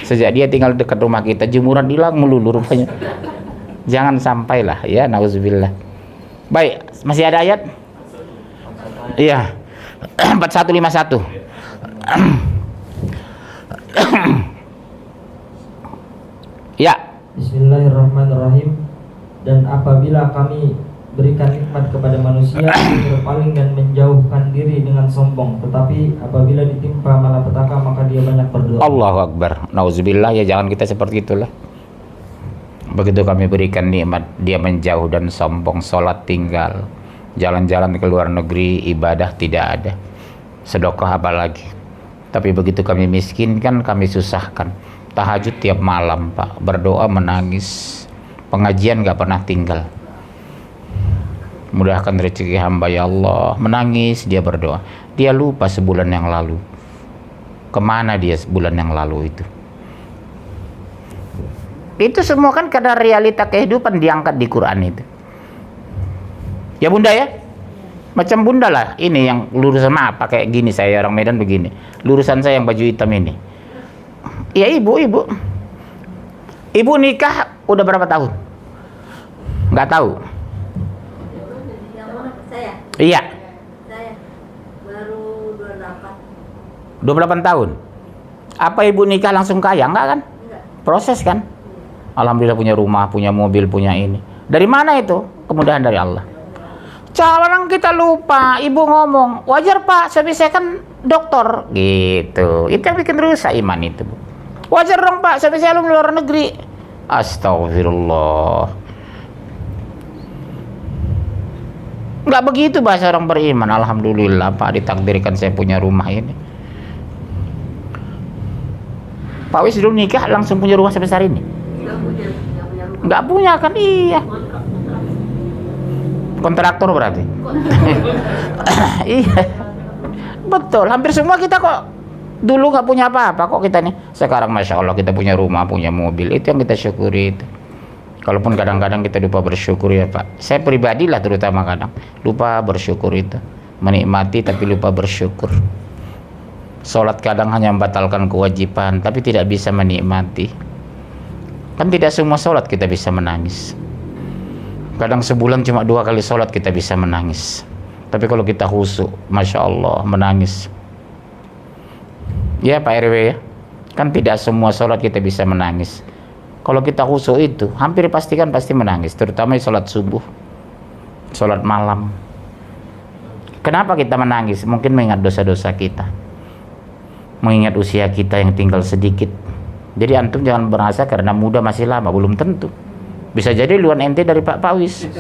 Sejak dia tinggal dekat rumah kita jemuran hilang melulu rupanya. Jangan sampailah ya, nauzubillah. Baik, masih ada ayat? Iya. 4151. Ya. Bismillahirrahmanirrahim. Dan apabila kami berikan nikmat kepada manusia, berpaling dan menjauhkan diri dengan sombong, tetapi apabila ditimpa malapetaka maka dia banyak berdoa. Allahu Akbar. Nauzubillah, ya jangan kita seperti itulah. Begitu kami berikan nikmat, dia menjauh dan sombong, sholat tinggal, jalan-jalan ke luar negeri, ibadah tidak ada, sedekah apalagi. Tapi begitu kami miskinkan, kami susahkan. Tahajud tiap malam Pak, berdoa menangis, pengajian gak pernah tinggal. Mudahkan rezeki hamba ya Allah, menangis dia berdoa. Dia lupa sebulan yang lalu. Kemana dia sebulan yang lalu itu? Itu semua kan karena realita kehidupan diangkat di Quran itu. Ya Bunda ya? Macam Bunda lah, ini yang lurusan maaf pakai gini, saya orang Medan begini. Lurusan saya yang baju hitam ini. Ya ibu. Ibu nikah udah berapa tahun? Nggak tahu. Yang mana? Saya? Iya. Saya baru 28. 28 tahun. Apa ibu nikah langsung kaya? Enggak kan? Enggak. Proses kan? Alhamdulillah punya rumah, punya mobil, punya ini. Dari mana itu? Kemudahan dari Allah. Orang kita lupa, ibu ngomong, wajar Pak, suami saya kan dokter. Gitu. Itu yang bikin rusak iman itu, Bu. Wajar dong Pak, suami saya lu luar negeri. Astagfirullah. Enggak begitu bahasa orang beriman. Alhamdulillah Pak, ditakdirkan saya punya rumah ini. Pak Wis dulu nikah langsung punya rumah sebesar ini? Enggak punya rumah. Enggak punya kan? Iya. Kontraktor berarti. Iya. Betul, hampir semua kita kok dulu nggak punya apa-apa, kok kita nih sekarang Masya Allah kita punya rumah, punya mobil. Itu yang kita syukuri itu. Kalaupun kadang-kadang kita lupa bersyukur ya Pak. Saya pribadi lah terutama kadang lupa bersyukur itu. Menikmati tapi lupa bersyukur. Sholat kadang hanya membatalkan kewajiban tapi tidak bisa menikmati. Kan tidak semua sholat kita bisa menangis. Kadang sebulan cuma 2 kali sholat kita bisa menangis. Tapi kalau kita khusyuk, Masya Allah, menangis. Ya Pak RW ya, kan tidak semua sholat kita bisa menangis. Kalau kita khusyuk itu, hampir pastikan pasti menangis. Terutama sholat subuh, sholat malam. Kenapa kita menangis? Mungkin mengingat dosa-dosa kita, mengingat usia kita yang tinggal sedikit. Jadi antum jangan merasa karena muda masih lama, belum tentu. Bisa jadi luan ente dari Pak Pawis.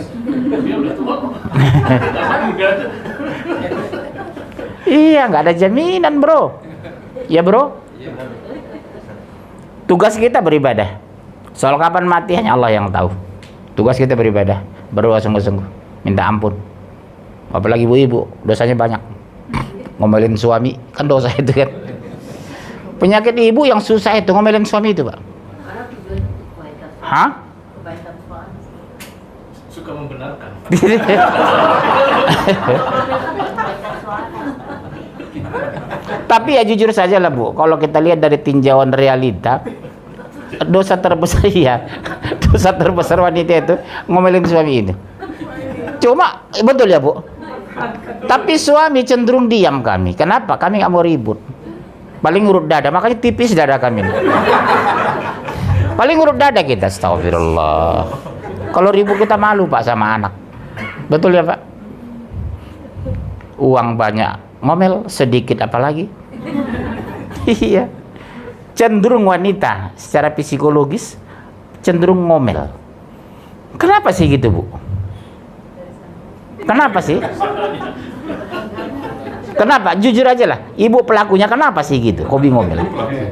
Iya, nggak ada jaminan bro. Ya bro. Tugas kita beribadah. Soal kapan mati hanya Allah yang tahu. Tugas kita beribadah, berdoa sungguh-sungguh, minta ampun. Apalagi ibu-ibu, dosanya banyak. Ngomelin suami, kan dosa itu kan. Penyakit ibu yang susah itu ngomelin suami itu Pak. Karena tujuan itu kebaikan. Hah? Kebaikan suami. Suka membenarkan. Tapi ya jujur saja lah Bu, kalau kita lihat dari tinjauan realita, dosa terbesar ya, dosa terbesar wanita itu ngomelin suami itu. Cuma betul ya Bu. Tapi suami cenderung diam kami. Kenapa? Kami nggak mau ribut. Paling urut dada, makanya tipis dada kami. Paling urut dada kita, astagfirullah. Kalau ribut kita malu Pak sama anak. Betul ya Pak? Uang banyak, ngomel sedikit apalagi. Iya. Cenderung wanita secara psikologis cenderung ngomel. Kenapa sih gitu Bu? Kenapa sih? Kenapa? Jujur aja lah. Ibu pelakunya kenapa sih gitu? Hobi ngomel. Ngomel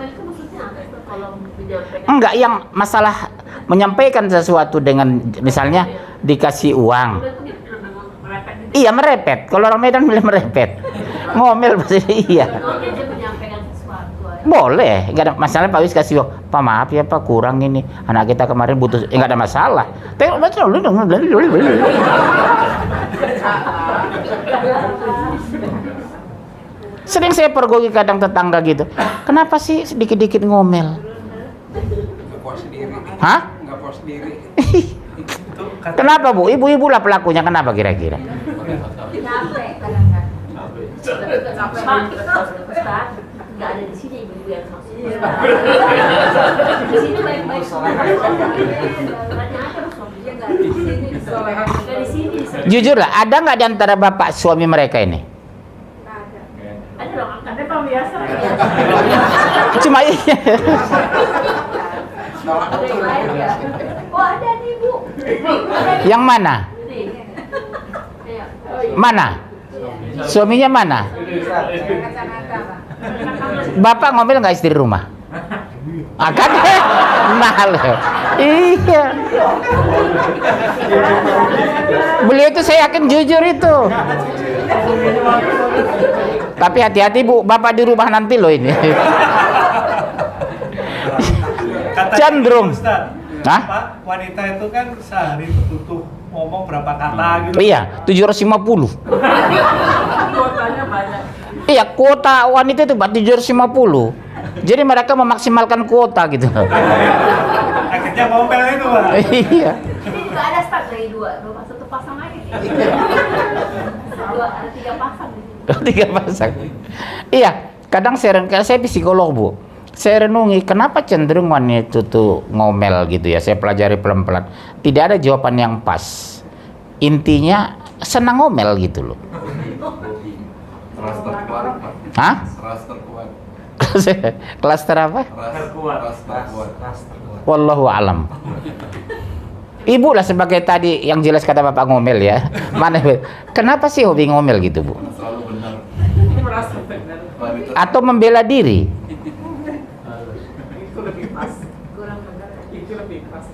itu maksudnya apa? Kalau menyampaikan Enggak, yang masalah menyampaikan sesuatu dengan misalnya dikasih uang. merepet gitu. Iya, merepet. Kalau orang Medan bilang merepet. Ngomel pasti iya. Kalau dia menyampaikan sesuatu aja. Boleh, nggak ada masalah. Pak Wis kasih uang, Pak maaf ya Pak, kurang ini anak kita kemarin butuh, nggak ada masalah. Sering saya pergoki kadang tetangga gitu, kenapa sih sedikit-dikit ngomel? Nggak puas diri. Hah? Nggak puas diri. Kenapa Bu? Ibu-ibu lah pelakunya, kenapa kira-kira? Capek kadang-kadang. Pak, Ustaz, nggak ada di sini ibu-ibu yang maksudnya. Di sini baik-baik semua. Tanya aja loh suaminya nggak ada di sini. Nggak di sini. Jujur lah, ada nggak di antara bapak suami mereka ini? Ada dong, Ada Pak biasa. Cuma iya. Oh ada nih Bu. Yang mana? Nih. Iya. Mana? Suaminya mana? Bapak ngomel nggak istri rumah? Akan nah loh. Iya. Beliau itu saya yakin jujur itu. Tapi hati-hati Bu, Bapak di rumah nanti loh ini. Cenderung. Hah? Pak, wanita itu kan sehari itu butuh ngomong berapa kata gitu. Iya, 750. Kuotanya banyak. Iya, kuota wanita itu Pak 750. Jadi mereka memaksimalkan kuota gitu. Akhirnya ngomel itu, Pak. Iya. Ini juga ada start dari dua satu pasang aja. Ada tiga pasang. Tiga pasang. Iya, kadang saya psikolog Bu. Saya renungi kenapa cenderung wanita itu tuh ngomel gitu ya. Saya pelajari pelan-pelan. Tidak ada jawaban yang pas. Intinya senang ngomel gitu loh. Ras terkuat, Pak. Hah? Ras terkuat. Klaster apa? Ras terkuat. Wallahu alam. Ibu lah sebagai tadi yang jelas kata Bapak ngomel ya. Mana Bu? Kenapa sih hobi ngomel gitu Bu? Selalu benar. Merasa benar. Wanita Atau membela diri? Itu lebih pas. Kurang benar. Itu lebih pas.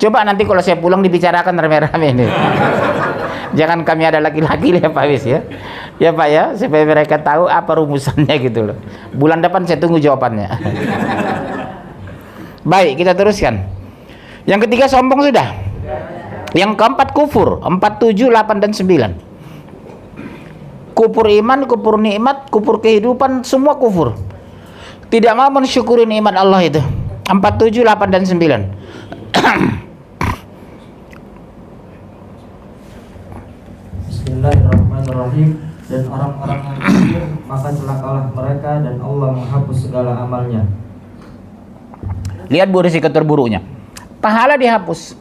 Coba nanti kalau saya pulang dibicarakan rame-rame ini. Jangan kami ada laki-laki ya Pak Wis ya. Ya Pak ya, supaya mereka tahu apa rumusannya gitu loh. Bulan depan saya tunggu jawabannya. Baik, kita teruskan. Yang ketiga sombong sudah. Yang keempat kufur, 4, 7, 8 dan 9. Kufur iman, kufur nikmat, kufur kehidupan, semua kufur. Tidak mau mensyukuri nikmat Allah itu. 4, 7, 8 dan 9. Bismillahirrahmanirrahim. Dan orang-orang yang kafir maka celakalah mereka dan Allah menghapus segala amalnya. Lihat Bu risiko terburuknya. Pahala dihapus.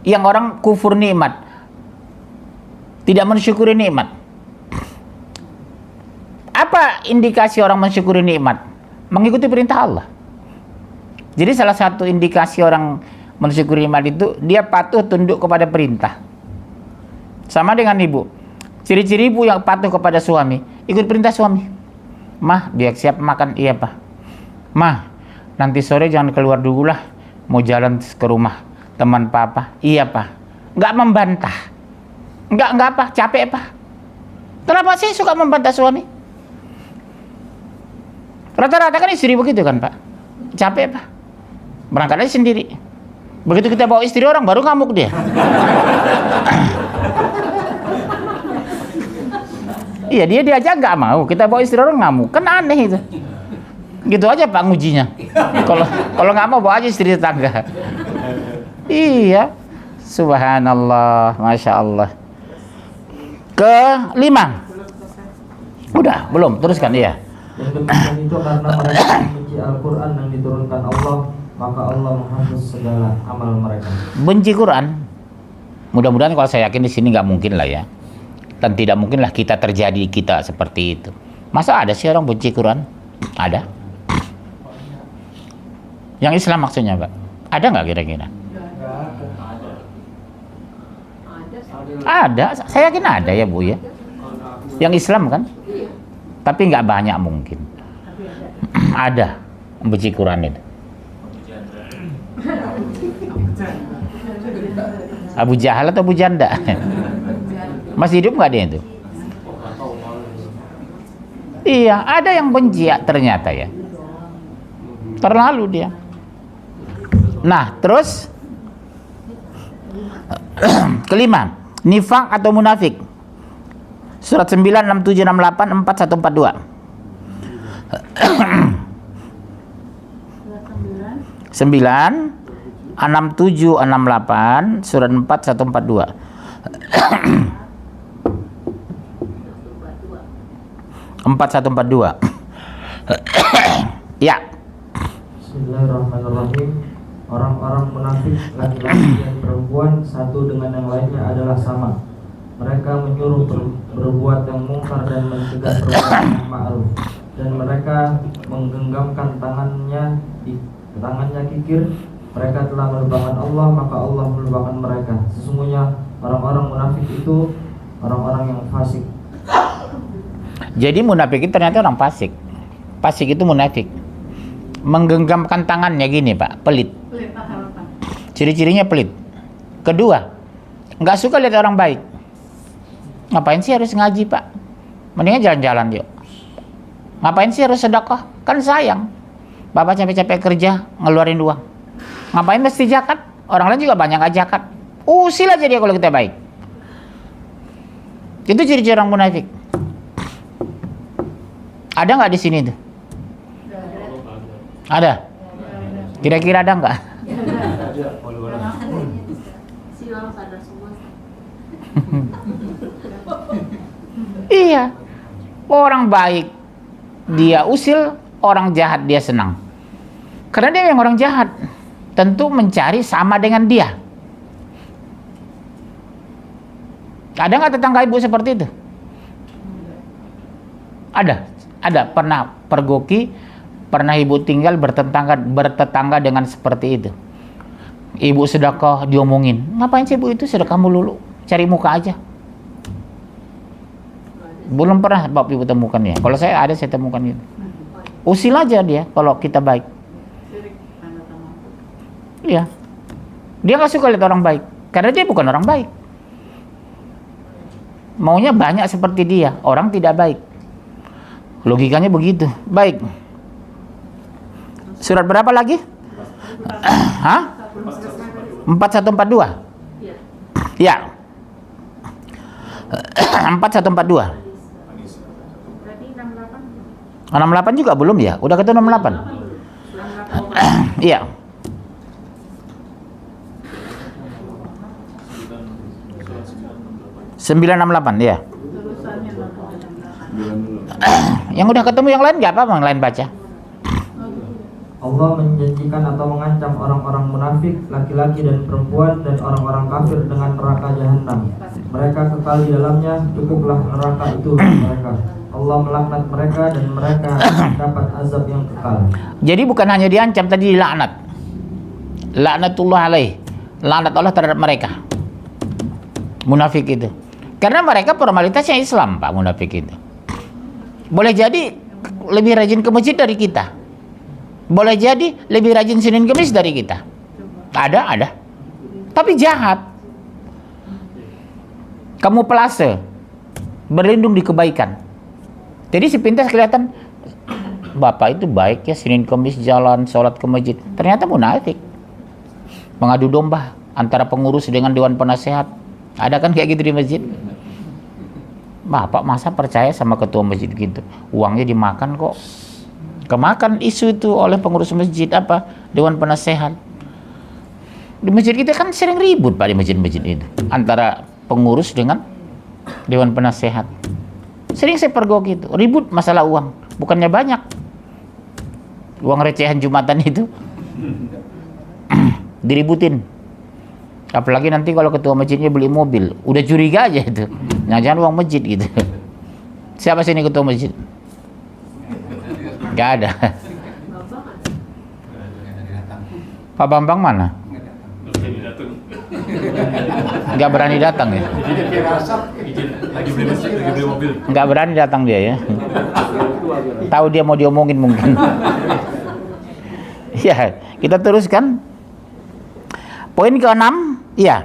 Yang orang kufur nikmat, tidak mensyukuri nikmat. Apa indikasi orang mensyukuri nikmat? Mengikuti perintah Allah. Jadi salah satu indikasi orang mensyukuri nikmat itu dia patuh tunduk kepada perintah. Sama dengan ibu. Ciri-ciri ibu yang patuh kepada suami, ikut perintah suami. Mah, biar siap makan, iya Pak. Mah, nanti sore jangan keluar dulu lah, mau jalan ke rumah teman Papa. Iya Pak. Nggak membantah. Nggak apa, capek Pak. Kenapa sih suka membantah suami? Rata-rata kan istri begitu kan Pak. Capek Pak. Berangkat aja sendiri. Begitu kita bawa istri orang baru ngamuk dia. Iya, dia diajak nggak mau. Kita bawa istri orang ngamuk. Kan aneh itu. Gitu aja Pak ngujinya. Kalau nggak mau bawa aja istri tetangga. Iya. Subhanallah, Masya Allah. Kelima. Udah, belum. Teruskan, iya. Dan demikian itu karena mereka membenci Al-Quran yang diturunkan Allah, maka Allah menghapus segala amal mereka. Benci Quran. Mudah-mudahan kalau saya yakin di sini nggak mungkin lah ya. Dan tidak mungkinlah kita terjadi kita seperti itu. Masa ada sih orang benci Quran? Ada. Yang Islam maksudnya Pak. Ada nggak kira-kira? Ada, saya yakin ada ya Bu ya. Yang Islam kan? Tapi nggak banyak mungkin. Ada benci Quran itu. Abu Jahal atau Abu Janda? Masih hidup nggak dia itu? Iya, ada yang benci ya, ternyata ya. Terlalu dia. Nah, terus kelima, nifaq atau munafik. Surat 9, 67, 68, 4142. 9, 67, 68, surat 4142. Empat satu empat dua. Ya. Bismillahirrahmanirrahim. Orang-orang munafik laki-laki dan perempuan satu dengan yang lainnya adalah sama. Mereka menyuruh berbuat yang mungkar dan mencegah perbuatan yang ma'ruf. Dan mereka menggenggamkan tangannya kikir. Mereka telah melupakan Allah, maka Allah melupakan mereka. Sesungguhnya orang-orang munafik itu orang-orang yang fasik. Jadi munafik itu ternyata orang fasik. Fasik itu munafik. Menggenggamkan tangannya gini Pak, pelit. Ciri-cirinya pelit. Kedua, nggak suka lihat orang baik. Ngapain sih harus ngaji Pak? Mendingan jalan-jalan yuk. Ngapain sih harus sedekah? Kan sayang. Bapak capek-capek kerja, ngeluarin uang. Ngapain mesti zakat? Orang lain juga banyak nggak zakat. Usil aja dia kalau kita baik. Itu ciri-ciri orang munafik. Ada nggak di sini tuh? Ada? Kira-kira ada nggak? Iya. Orang baik dia usil, orang jahat dia senang. Karena dia yang orang jahat, tentu mencari sama dengan dia. Ada nggak tetangga ibu seperti itu? Ada. Pernah pergoki, pernah ibu tinggal bertetangga dengan seperti itu. Ibu sedekah diomongin, ngapain sih ibu itu sedekah melulu, cari muka aja. Belum pernah bapak ibu temukan ya. Kalau saya ada, saya temukan itu. Usil aja dia kalau kita baik. Iya. Dia nggak suka lihat orang baik karena dia bukan orang baik. Maunya banyak seperti dia, orang tidak baik. Logikanya begitu. Baik. Surat berapa lagi? Hah? 4142. Ya. 4142. 68 juga belum ya? Udah ketemu 68. Iya. Sembilan 68 ya. Yang udah ketemu yang lain nggak apa-apa, yang lain baca. Allah menjanjikan atau mengancam orang-orang munafik, laki-laki dan perempuan dan orang-orang kafir dengan neraka jahanam. Mereka kekal di dalamnya, cukuplah neraka itu mereka. Allah melaknat mereka dan mereka dapat azab yang kekal. Jadi bukan hanya diancam, tadi dilaknat. Laknatullah alaih. Laknat Allah terhadap mereka. Munafik itu. Karena mereka formalitasnya Islam, Pak, munafik itu. Boleh jadi lebih rajin ke masjid dari kita. Boleh jadi lebih rajin Senin Kemis dari kita. Ada. Tapi jahat. Kamuflase. Berlindung di kebaikan. Jadi sepintas kelihatan bapak itu baik ya, Senin Kemis jalan sholat ke masjid. Ternyata munafik. Mengadu domba antara pengurus dengan dewan penasehat. Ada kan kayak gitu di masjid? Bapak masa percaya sama ketua masjid gitu? Uangnya dimakan kok. Kemakan isu itu oleh pengurus masjid apa? Dewan penasehat. Di masjid kita kan sering ribut Pak, di masjid-masjid itu antara pengurus dengan dewan penasehat. Sering saya pergok itu, ribut masalah uang. Bukannya banyak. Uang recehan Jumatan itu diributin. Apalagi nanti kalau ketua masjidnya beli mobil, udah curiga aja itu. Jangan uang masjid gitu. Siapa sini ketua masjid? Gak ada. Pak Bambang mana? Nggak berani datang ya. Izin lagi beli mesin, lagi beli mobil. Nggak berani datang dia ya. Tahu dia mau diomongin mungkin. Ya, kita teruskan. Poin ke-6, ya.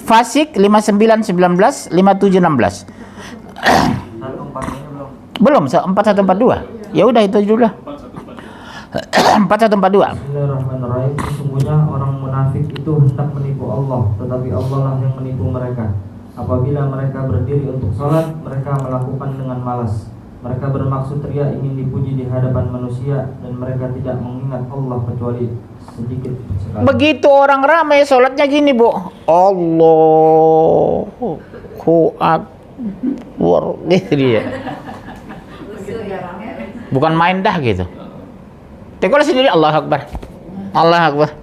Fasik 5919, 5716. Belum, 4142. Ya udah itu dulu lah. 4142. Bismillahirrahmanirrahim. Sesungguhnya orang munafik itu hendak menipu Allah, tetapi Allah lah yang menipu mereka. Apabila mereka berdiri untuk sholat, mereka melakukan dengan malas. Mereka bermaksud ria ingin dipuji di hadapan manusia, dan mereka tidak mengingat Allah kecuali sedikit sekali. Begitu orang ramai sholatnya gini, Bu. Allahu Akbar. Gitu dia. Bukan main dah gitu. Tapi kalau sendiri Allah Akbar. Allah Akbar.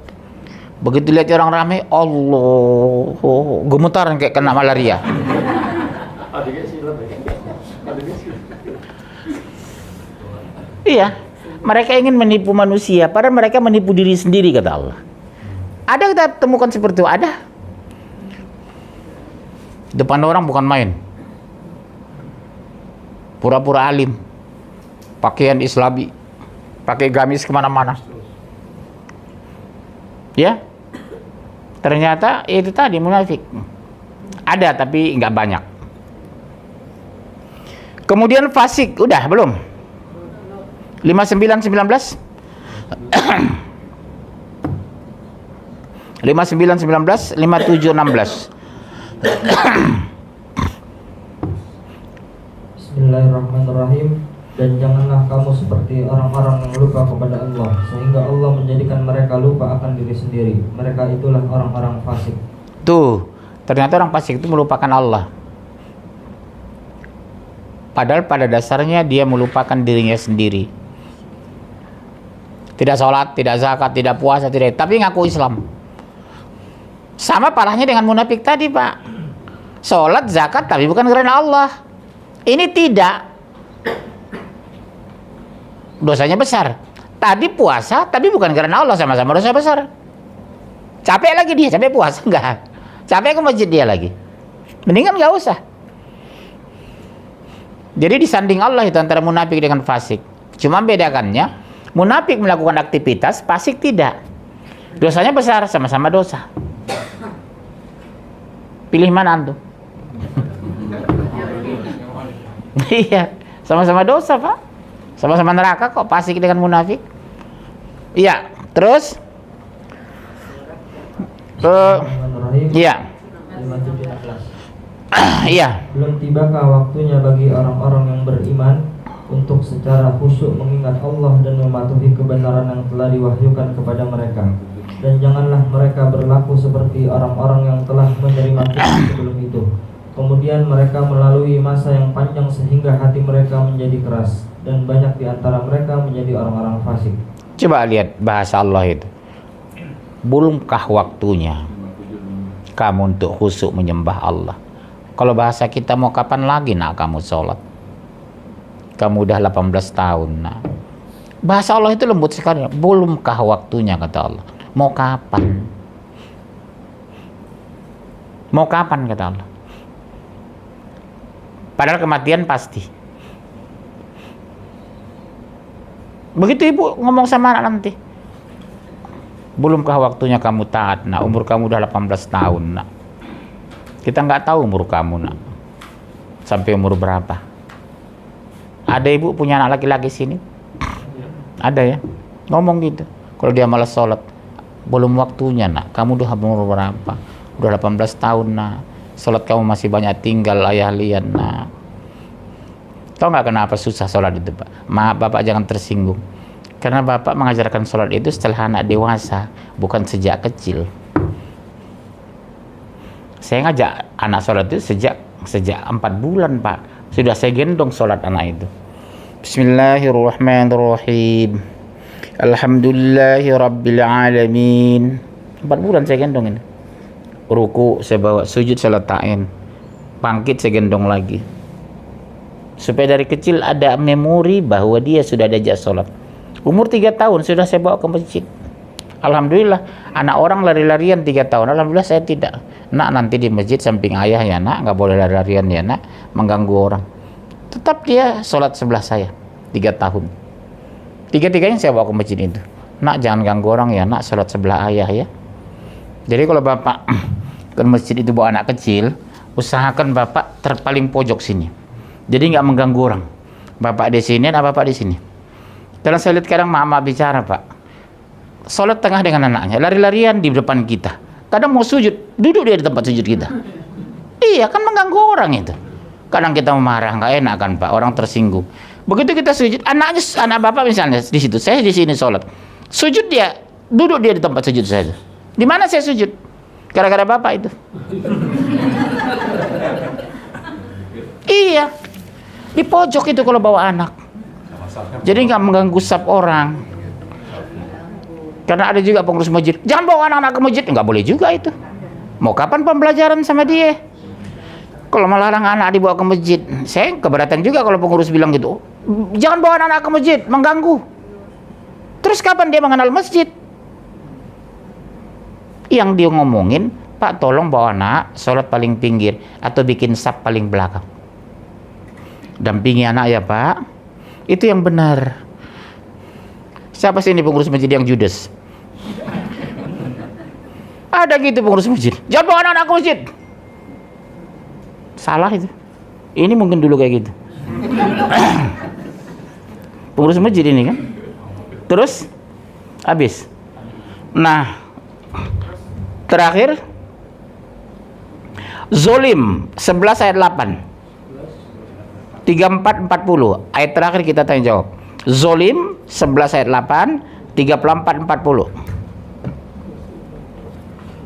Begitu lihat orang ramai, Allah, gemetaran kayak kena malaria. Iya, mereka ingin menipu manusia, padahal mereka menipu diri sendiri, kata Allah. Ada kita temukan seperti itu, ada. Depan orang bukan main. Pura-pura alim, pakaian islami, pakai gamis kemana-mana. Ya, ternyata itu tadi munafik. Ada tapi nggak banyak. Kemudian fasik, udah belum? 5919 5919 5716. Bismillahirrahmanirrahim. Dan janganlah kamu seperti orang-orang yang lupa kepada Allah, sehingga Allah menjadikan mereka lupa akan diri sendiri. Mereka itulah orang-orang fasik. Tuh, ternyata orang fasik itu melupakan Allah. Padahal pada dasarnya dia melupakan dirinya sendiri. Tidak sholat, tidak zakat, tidak puasa, tidak, tapi ngaku Islam. Sama parahnya dengan munafik tadi, Pak. Sholat, zakat, tapi bukan karena Allah. Ini tidak. Dosanya besar. Tadi puasa, tapi bukan karena Allah, sama-sama dosa besar. Capek lagi dia, capek puasa enggak. Capek ke masjid dia lagi. Mendingan nggak usah. Jadi disanding Allah itu antara munafik dengan fasik. Cuma bedakannya, munafik melakukan aktivitas, fasik tidak. Dosanya besar, sama-sama dosa. Pilih mana antum? Iya, sama-sama dosa, Pak. Sama-sama neraka kok, fasik dengan munafik. Iya, terus iya. 5716. Iya. Belum tibakah waktunya bagi orang-orang yang beriman untuk secara khusyuk mengingat Allah dan mematuhi kebenaran yang telah diwahyukan kepada mereka. Dan janganlah mereka berlaku seperti orang-orang yang telah menerima kufur sebelum itu. Kemudian mereka melalui masa yang panjang sehingga hati mereka menjadi keras, dan banyak di antara mereka menjadi orang-orang fasik. Coba lihat bahasa Allah itu. Belumkah waktunya kamu untuk khusyuk menyembah Allah? Kalau bahasa kita, mau kapan lagi nak kamu sholat? Kamu udah 18 tahun nak. Bahasa Allah itu lembut sekali. Belumkah waktunya, kata Allah. Mau kapan? Mau kapan, kata Allah. Padahal kematian pasti. Begitu ibu ngomong sama anak nanti. Belumkah waktunya kamu taat nak? Umur kamu udah 18 tahun nak. Kita nggak tahu umur kamu nak. Sampai umur berapa? Ada ibu punya anak laki-laki sini? Ada ya? Ngomong gitu. Kalau dia malas sholat, belum waktunya nak. Kamu udah umur berapa? Udah 18 tahun nak. Sholat kamu masih banyak tinggal, ayah lihat nak. Tahu nggak kenapa susah sholat itu, Pak? Maaf Bapak, jangan tersinggung. Karena Bapak mengajarkan sholat itu setelah anak dewasa, bukan sejak kecil. Saya ngajak anak sholat itu sejak 4 bulan, Pak. Sudah saya gendong sholat anak itu. Bismillahirrahmanirrahim. Alhamdulillahirrabbilalamin. 4 bulan saya gendong ini. Ruku saya bawa, sujud saya letakin, bangkit saya gendong lagi. Supaya dari kecil ada memori bahwa dia sudah diajak sholat. Umur 3 tahun sudah saya bawa ke masjid. Alhamdulillah, anak orang lari-larian 3 tahun. Alhamdulillah saya tidak. Nak, nanti di masjid samping ayah ya nak, nggak boleh lari-larian ya nak, mengganggu orang. Tetap dia sholat sebelah saya 3 tahun. Tiga-tiganya saya bawa ke masjid itu. Nak, jangan ganggu orang ya nak, sholat sebelah ayah ya. Jadi kalau bapak ke masjid itu bawa anak kecil, usahakan bapak terpaling pojok sini. Jadi nggak mengganggu orang. Bapak di sini, ada bapak di sini. Dalam saya lihat kadang mama bicara pak, sholat tengah dengan anaknya, lari-larian di depan kita. Kadang mau sujud, duduk dia di tempat sujud kita. Iya, kan mengganggu orang itu. Kadang kita marah, nggak enak kan pak, orang tersinggung. Begitu kita sujud, anak bapak misalnya di situ, saya di sini sholat. Sujud dia, duduk dia di tempat sujud saya. Di mana saya sujud? Gara-gara bapak itu. Iya, di pojok itu kalau bawa anak. Jadi nggak mengganggu saf orang. Karena ada juga pengurus masjid, jangan bawa anak-anak ke masjid, nggak boleh juga itu. Mau kapan pembelajaran sama dia? Kalau melarang anak dibawa ke masjid, saya keberatan juga kalau pengurus bilang gitu. Jangan bawa anak-anak ke masjid, mengganggu. Terus kapan dia mengenal masjid? Yang dia ngomongin, Pak tolong bawa anak sholat paling pinggir atau bikin saf paling belakang. Dampingi anak ya Pak. Itu yang benar. Siapa sih ini pengurus masjid yang judes? Ada gitu pengurus masjid. Jangan bawa anak-anak ke masjid. Salah itu. Ini mungkin dulu kayak gitu. Pengurus masjid ini kan. Terus habis. Nah, terakhir Zolim 11 ayat 8. 34-40 ayat terakhir kita tanya jawab. Zolim 11 ayat 8, 34-40.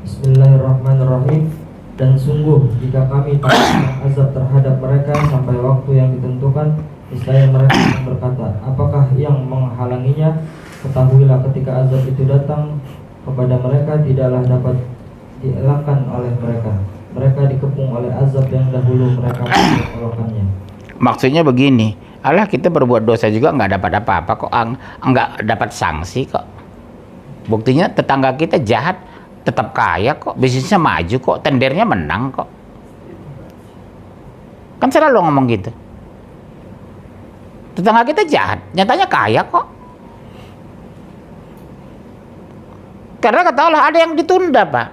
Bismillahirrahmanirrahim. Dan sungguh jika kami timpakan azab terhadap mereka sampai waktu yang ditentukan, niscaya mereka akan berkata, apakah yang menghalanginya? Ketahuilah ketika azab itu datang kepada mereka, tidaklah dapat dielakkan oleh mereka. Mereka dikepung oleh azab yang dahulu mereka melakukannya. Maksudnya begini, Allah kita berbuat dosa juga nggak dapat apa-apa kok, nggak dapat sanksi kok. Buktinya tetangga kita jahat tetap kaya kok, bisnisnya maju kok, tendernya menang kok. Kan selalu ngomong gitu. Tetangga kita jahat, nyatanya kaya kok. Karena kata Allah ada yang ditunda Pak.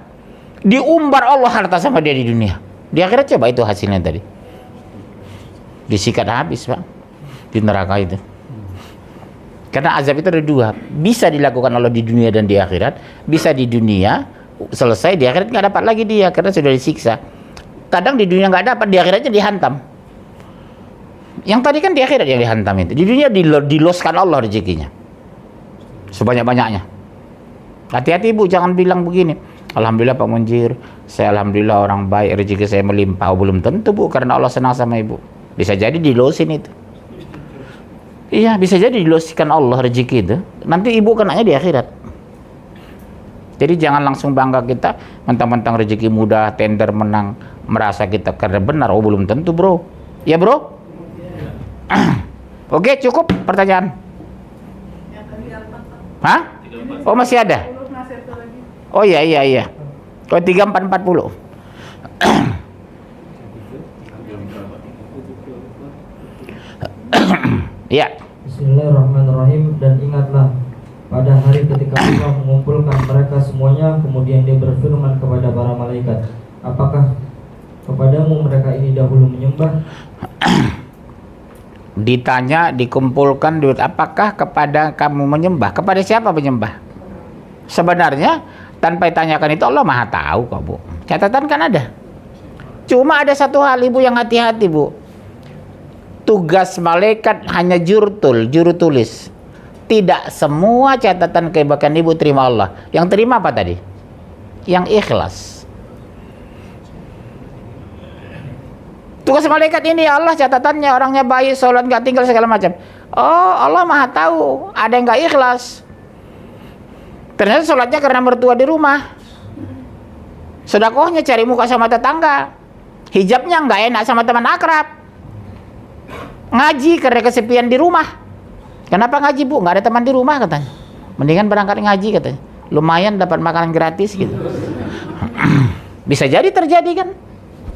Diumbar Allah harta sama dia di dunia. Di akhirat coba itu hasilnya tadi. Disikat habis Pak di neraka itu. Karena azab itu ada dua, bisa dilakukan Allah di dunia dan di akhirat. Bisa di dunia selesai, di akhirat nggak dapat lagi dia karena sudah disiksa. Kadang di dunia nggak dapat, di akhiratnya dihantam. Yang tadi kan di akhirat yang dihantam itu, di dunia diloskan Allah rezekinya sebanyak-banyaknya. Hati-hati Bu, jangan bilang begini, alhamdulillah Pak Munjir, saya alhamdulillah orang baik, rezeki saya melimpah. Oh, belum tentu Bu, karena Allah senang sama Ibu. Bisa jadi dilosin itu. Iya, bisa jadi diloskan Allah rezeki itu. Nanti ibu kenanya di akhirat. Jadi jangan langsung bangga kita mentang-mentang rezeki mudah, tender menang, merasa kita karena benar. Oh, belum tentu, Bro. Ya, Bro? Oke, cukup pertanyaan. Hah? Oh, masih ada? Oh, iya. Oh, 3440. Ya. Bismillahirrahmanirrahim. Dan ingatlah pada hari ketika Allah mengumpulkan mereka semuanya, kemudian dia berfirman kepada para malaikat, apakah kepadamu mereka ini dahulu menyembah? Ditanya, dikumpulkan, apakah kepada kamu menyembah? Kepada siapa menyembah? Sebenarnya tanpa ditanyakan itu Allah Maha tahu kok Bu. Catatan kan ada. Cuma ada satu hal Ibu yang hati-hati Bu. Tugas malaikat hanya juru tulis. Tidak semua catatan kebaikan Ibu terima Allah. Yang terima apa tadi? Yang ikhlas. Tugas malaikat ini Allah catatannya orangnya baik, sholat nggak tinggal segala macam. Oh, Allah Maha tahu. Ada yang nggak ikhlas. Ternyata sholatnya karena mertua di rumah. Sedekahnya cari muka sama tetangga. Hijabnya nggak enak sama teman akrab. Ngaji karena kesepian di rumah. Kenapa ngaji Bu? Nggak ada teman di rumah katanya. Mendingan berangkat ngaji katanya. lumayan dapat makanan gratis gitu. Bisa jadi terjadi kan?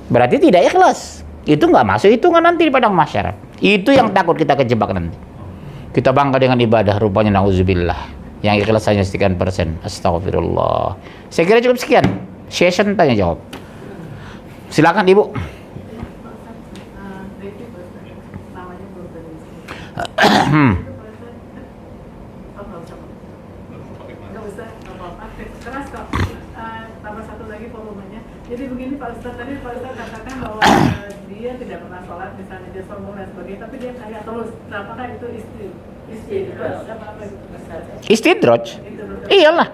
Berarti tidak ikhlas. Itu nggak masuk hitungan nanti di padang mahsyar. Itu yang takut kita kejebak nanti. Kita bangga dengan ibadah, rupanya na'udzubillah. Yang ikhlas hanya sekian persen. Astagfirullah. Saya kira cukup sekian. Session tanya jawab. Silakan Ibu. Namanya belum tadi. Nggak usah, nggak apa-apa. Keras kok. Tambah satu lagi volumenya. Jadi begini Pak Ustadz, tadi Pak Ustadz katakan bahwa dia tidak pernah sholat, misalnya dia sombong dan sebagainya, tapi dia kaya terus. Nah, apakah itu istidraj? Apa itu? Istidraj. Iyalah.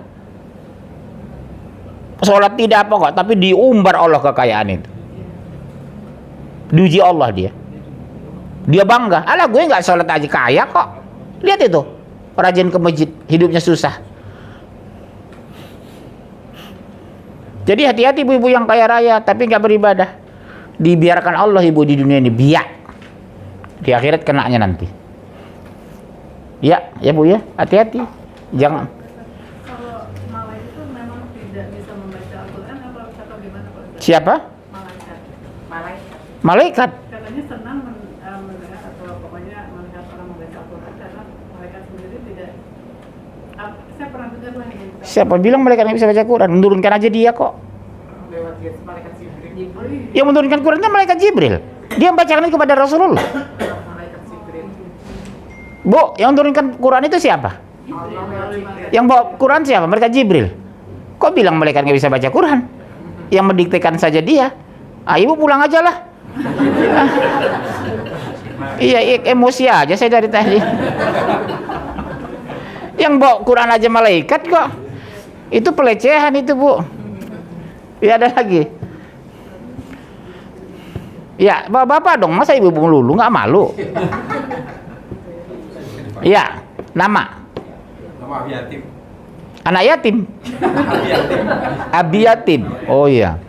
Sholat tidak apa kok, tapi diumbar Allah kekayaan itu. Diuji Allah dia. Dia bangga. Alah gue nggak sholat aja kaya kok. Lihat itu. Rajin ke masjid, hidupnya susah. Jadi hati-hati ibu-ibu yang kaya raya tapi nggak beribadah. Dibiarkan Allah ibu di dunia ini biak. Di akhirat kenanya nanti. Ya Bu ya, hati-hati. Jangan. Kalau malaikat itu memang tidak bisa membaca Al-Quran atau gimana Pak Ustadz? Siapa? Malaikat. Malaikat. Katanya senang mendengar atau pokoknya melihat orang membaca Al-Quran karena malaikat sendiri tidak. Saya pernah dengar lah yang Siapa bilang malaikat nggak bisa baca Quran? Menurunkan aja dia kok. lewat malaikat Jibril. Yang menurunkan Quran itu malaikat Jibril. Dia membacakan itu kepada Rasulullah. Malaikat Jibril. Bu, yang menurunkan Quran itu siapa? Yang bawa Quran siapa? Malaikat Jibril. Kok bilang malaikat nggak bisa baca Quran? Yang mendiktekan saja dia. Ah, ibu pulang aja lah. Iya, emosi aja saya dari tadi. Yang bawa Quran aja malaikat kok. Itu pelecehan itu, Bu. Ya ada lagi. Ya, bapak dong, masa ibu melulu nggak malu? Iya, nama. Nama Yatim. Anak yatim. Abi yatim. Oh iya.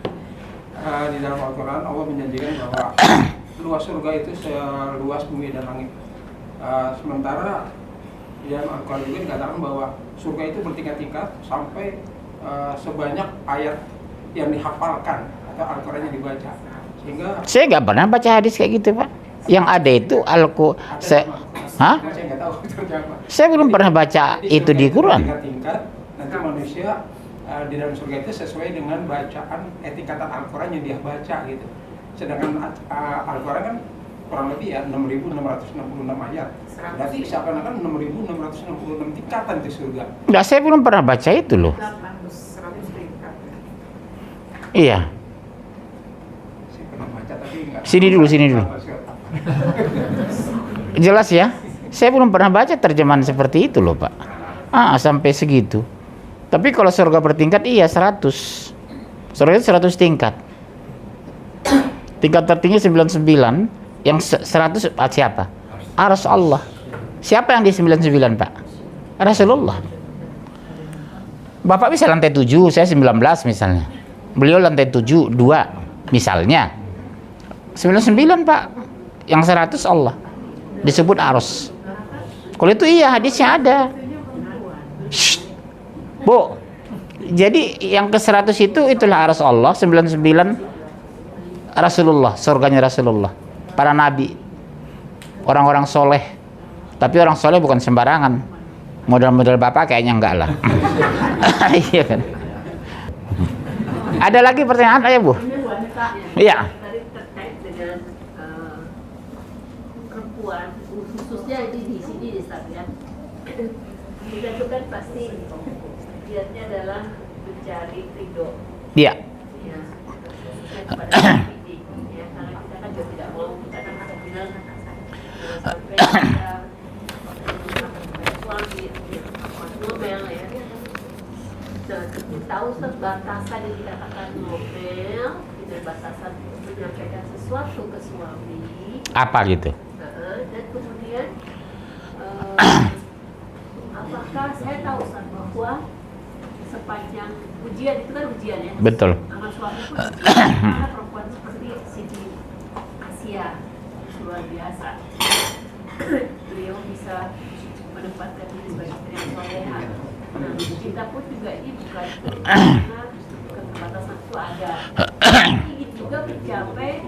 Di dalam Al-Quran Allah menjanjikan bahwa luas surga itu seluas bumi dan langit. Sementara di dalam Al-Quran juga dikatakan bahwa surga itu bertingkat-tingkat sampai sebanyak ayat yang dihafalkan atau Al-Quran yang dibaca. Sehingga Saya nggak pernah baca hadis kayak gitu, Pak. Yang ada itu Hah? saya nggak tahu itu apa. Saya belum pernah baca Jadi itu surga di Quran. bertingkat-tingkat, nanti manusia di dalam surga itu sesuai dengan bacaan tingkatan Al-Quran yang dia baca gitu. Sedangkan Al-Quran kan kurang lebih ya 6.666 ayat. Berarti seakan-akan 6.666 tingkatan di surga. Nggak, saya belum pernah baca itu loh. 100 tingkat. Iya. Saya pernah baca tapi nggak. Sini dulu. Jelas ya? Saya belum pernah baca terjemahan seperti itu loh, Pak. Sampai segitu. Tapi kalau surga bertingkat iya 100. Surga itu 100 tingkat. Tingkat tertinggi 99, yang 100 siapa? Arsy Allah. Siapa yang di 99, Pak? Rasulullah. Bapak bisa lantai 7, saya 19 misalnya. Beliau lantai 7, 2 misalnya. 99, Pak. Yang 100 Allah. Disebut Arsy. Kalau itu iya hadisnya ada. Shh. Bu, jadi yang ke 100 itulah Arsy Allah, 99 Rasulullah, surganya Rasulullah, para nabi, orang-orang soleh. Tapi orang soleh bukan sembarangan. Model-model bapak kayaknya enggak lah. Iya kan? Ada lagi pertanyaan, ayo Bu? Ini wanita. Iya. Tadi terkait dengan perempuan, khususnya di sini di Sabian. Kita itu kan pasti niatnya adalah mencari ridho. Iya. Ya, kepada didik, ya, karena kita kan juga tidak mau kita kan saya bilang sampai kita suami ngomel ya. Dan kita tahu batasan yang dikatakan ngomel, itu batasan untuk menyampaikan sesuatu ke suami. Apa gitu? Dan kemudian apakah saya tahu Ustaz, bahwa sepanjang ujian itu kan ujian ya. Betul. Sama suami pun ada perempuan seperti Siti Asia luar biasa. Beliau bisa menempatkan diri sebagai istri yang soleha. Nah, kita pun juga ini bukan karena keterbatasan itu ada. Ingin juga mencapai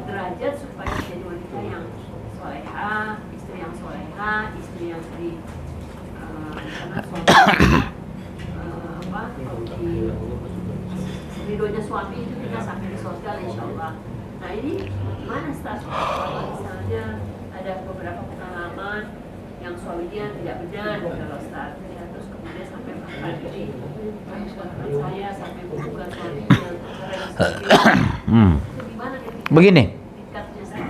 derajat supaya menjadi wanita yang solehah, istri yang solehah, istri yang karena suami ridhonya suami itu kita sampai di sosial insya Allah. Nah ini gimana Ustaz? Kalau misalnya ada beberapa pengalaman yang suaminya tidak benar kalau Ustaz, ya, terus kemudian sampai melakukan diri saya sampai bukan suami yang itu gimana Begini, tingkatnya Ustaz?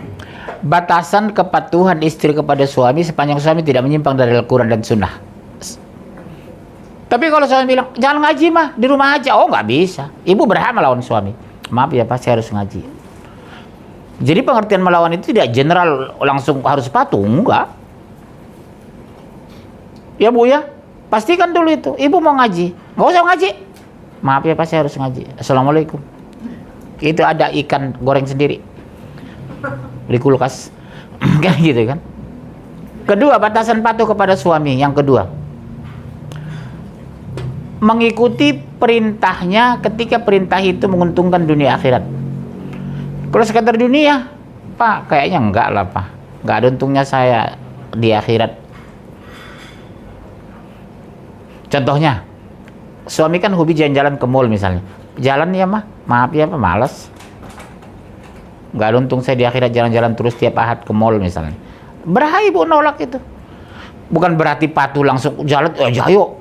batasan kepatuhan istri kepada suami sepanjang suami tidak menyimpang dari Al-Quran dan Sunnah. Tapi kalau suami bilang, jangan ngaji mah, di rumah aja. Oh nggak bisa. Ibu berhak melawan suami. Maaf ya Pak, saya harus ngaji. Jadi pengertian melawan itu tidak general langsung harus patuh. Enggak. Ya Bu ya, pastikan dulu itu. Ibu mau ngaji. Nggak usah ngaji. Maaf ya Pak, saya harus ngaji. Assalamualaikum. Itu ada ikan goreng sendiri di kulkas. Kayak gitu kan. Kedua, batasan patuh kepada suami. Yang kedua, mengikuti perintahnya ketika perintah itu menguntungkan dunia akhirat. Kalau sekedar dunia, Pak, kayaknya enggak lah Pak. Enggak ada untungnya saya di akhirat. Contohnya, suami kan hobi jalan-jalan ke mall misalnya. Jalan ya mah, maaf ya Pak, malas. Enggak ada untung saya di akhirat jalan-jalan terus tiap ahad ke mall misalnya. Berhak ibu nolak itu. Bukan berarti patuh langsung jalan, ayo.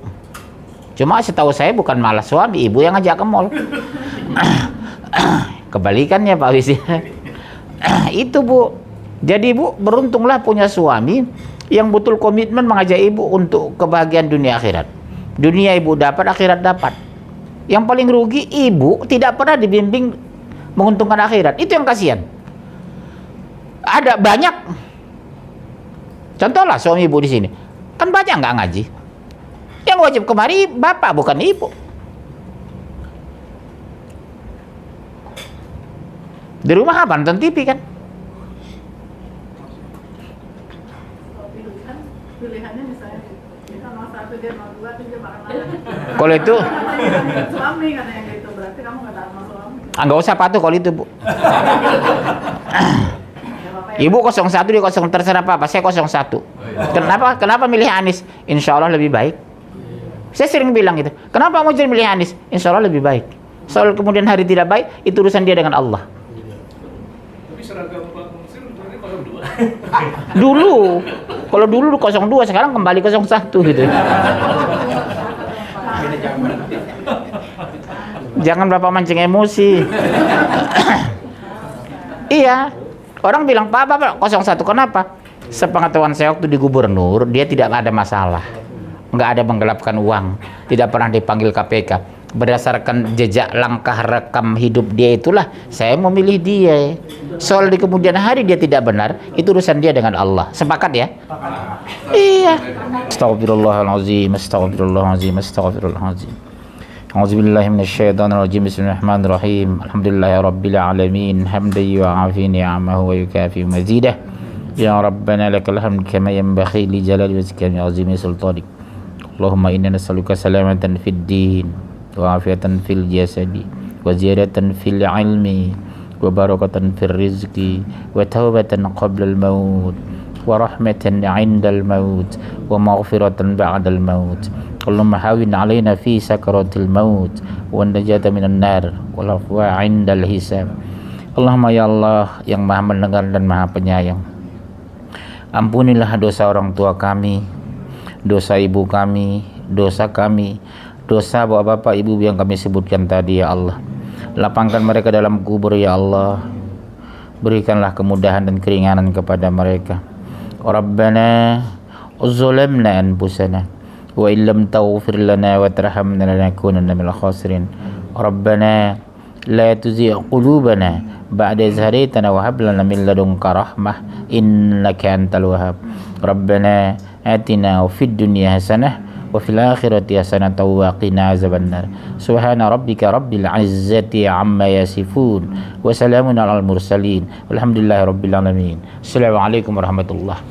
Cuma setahu saya bukan malah suami, ibu yang ngajak ke mall. Kebalikannya Pak Wisi. Itu Bu. Jadi Bu, beruntunglah punya suami yang betul komitmen mengajak ibu untuk kebahagiaan dunia akhirat. Dunia ibu dapat, akhirat dapat. Yang paling rugi ibu tidak pernah dibimbing menguntungkan akhirat. Itu yang kasihan. Ada banyak. Contohlah suami ibu di sini. Kan banyak nggak ngaji. Yang wajib kemari bapak bukan ibu. Di rumah apa? Nonton TV kan? Pilihannya misalnya kita mau satu dia mau dua dia marah-marah. Kalau itu Suami katanya gitu, berarti kamu nggak taat sama suami. nggak usah patuh kalau itu Bu. Ibu 01 dia 0 terserah apa, saya 01. Kenapa milih Anies? Insya Allah lebih baik. Saya sering bilang gitu. Kenapa mau jadi milih Anies? Insya Allah lebih baik. Soal kemudian hari tidak baik, itu urusan dia dengan Allah. Tapi seragam Pak Musir berarti 02. Dulu, kalau dulu 02, sekarang kembali 01 gitu. Jangan Bapak mancing emosi. Iya. Orang bilang, Pak 01, kenapa? Sepengetahuan saya waktu di gubernur, dia tidak ada masalah. Nggak ada menggelapkan uang, tidak pernah dipanggil KPK. Berdasarkan jejak langkah rekam hidup dia itulah saya memilih dia. Soal di kemudian hari dia tidak benar, itu urusan dia dengan Allah. Sepakat ya? Iya. Astagfirullahalazim, astagfirullahalazim, astagfirullahalazim. A'udzubillahi minasyaitonirrajim. Bismillahirrahmanirrahim. Alhamdulillahirabbil alamin. Hamdan yu'afi ni'amahu wa yukafi mazidah. Ya Rabbana lakal hamd kama yanbaghi li jalali wajhika wa 'azimi sultanik. Allahumma inna nas'aluka salamatan fid din wa afiatan fil jasadi wa ziyadatan fil ilmi wa barakatan fil rizqi wa taubatan qabla al maut wa rahmatan 'inda al maut wa maghfiratan ba'da al maut. Allahumma hawin 'alaina fi sakaratil maut wa najata minan nar wal afwa 'inda al hisab. Allahumma ya Allah yang Maha mendengar dan Maha penyayang, ampunilah dosa orang tua kami, dosa ibu kami, dosa kami, dosa bapak-bapak ibu yang kami sebutkan tadi ya Allah. Lapangkan mereka dalam kubur ya Allah. Berikanlah kemudahan dan keringanan kepada mereka. Rabbana zalamna anfusana wa illam taghfir lana wa tarhamna lanakunanna minal khasirin. Rabbana la tuzigh qulubana ba'da idh hadaytana wa hab lana min ladunka rahmah innaka antal wahhab. Rabbana atina fid dunya hasanah wa fil akhirati hasanah wa qina azabannar. Subhana rabbika rabbil izzati amma yasifun wa salamun alal mursalin walhamdulillahi rabbil alamin. Assalamualaikum warahmatullahi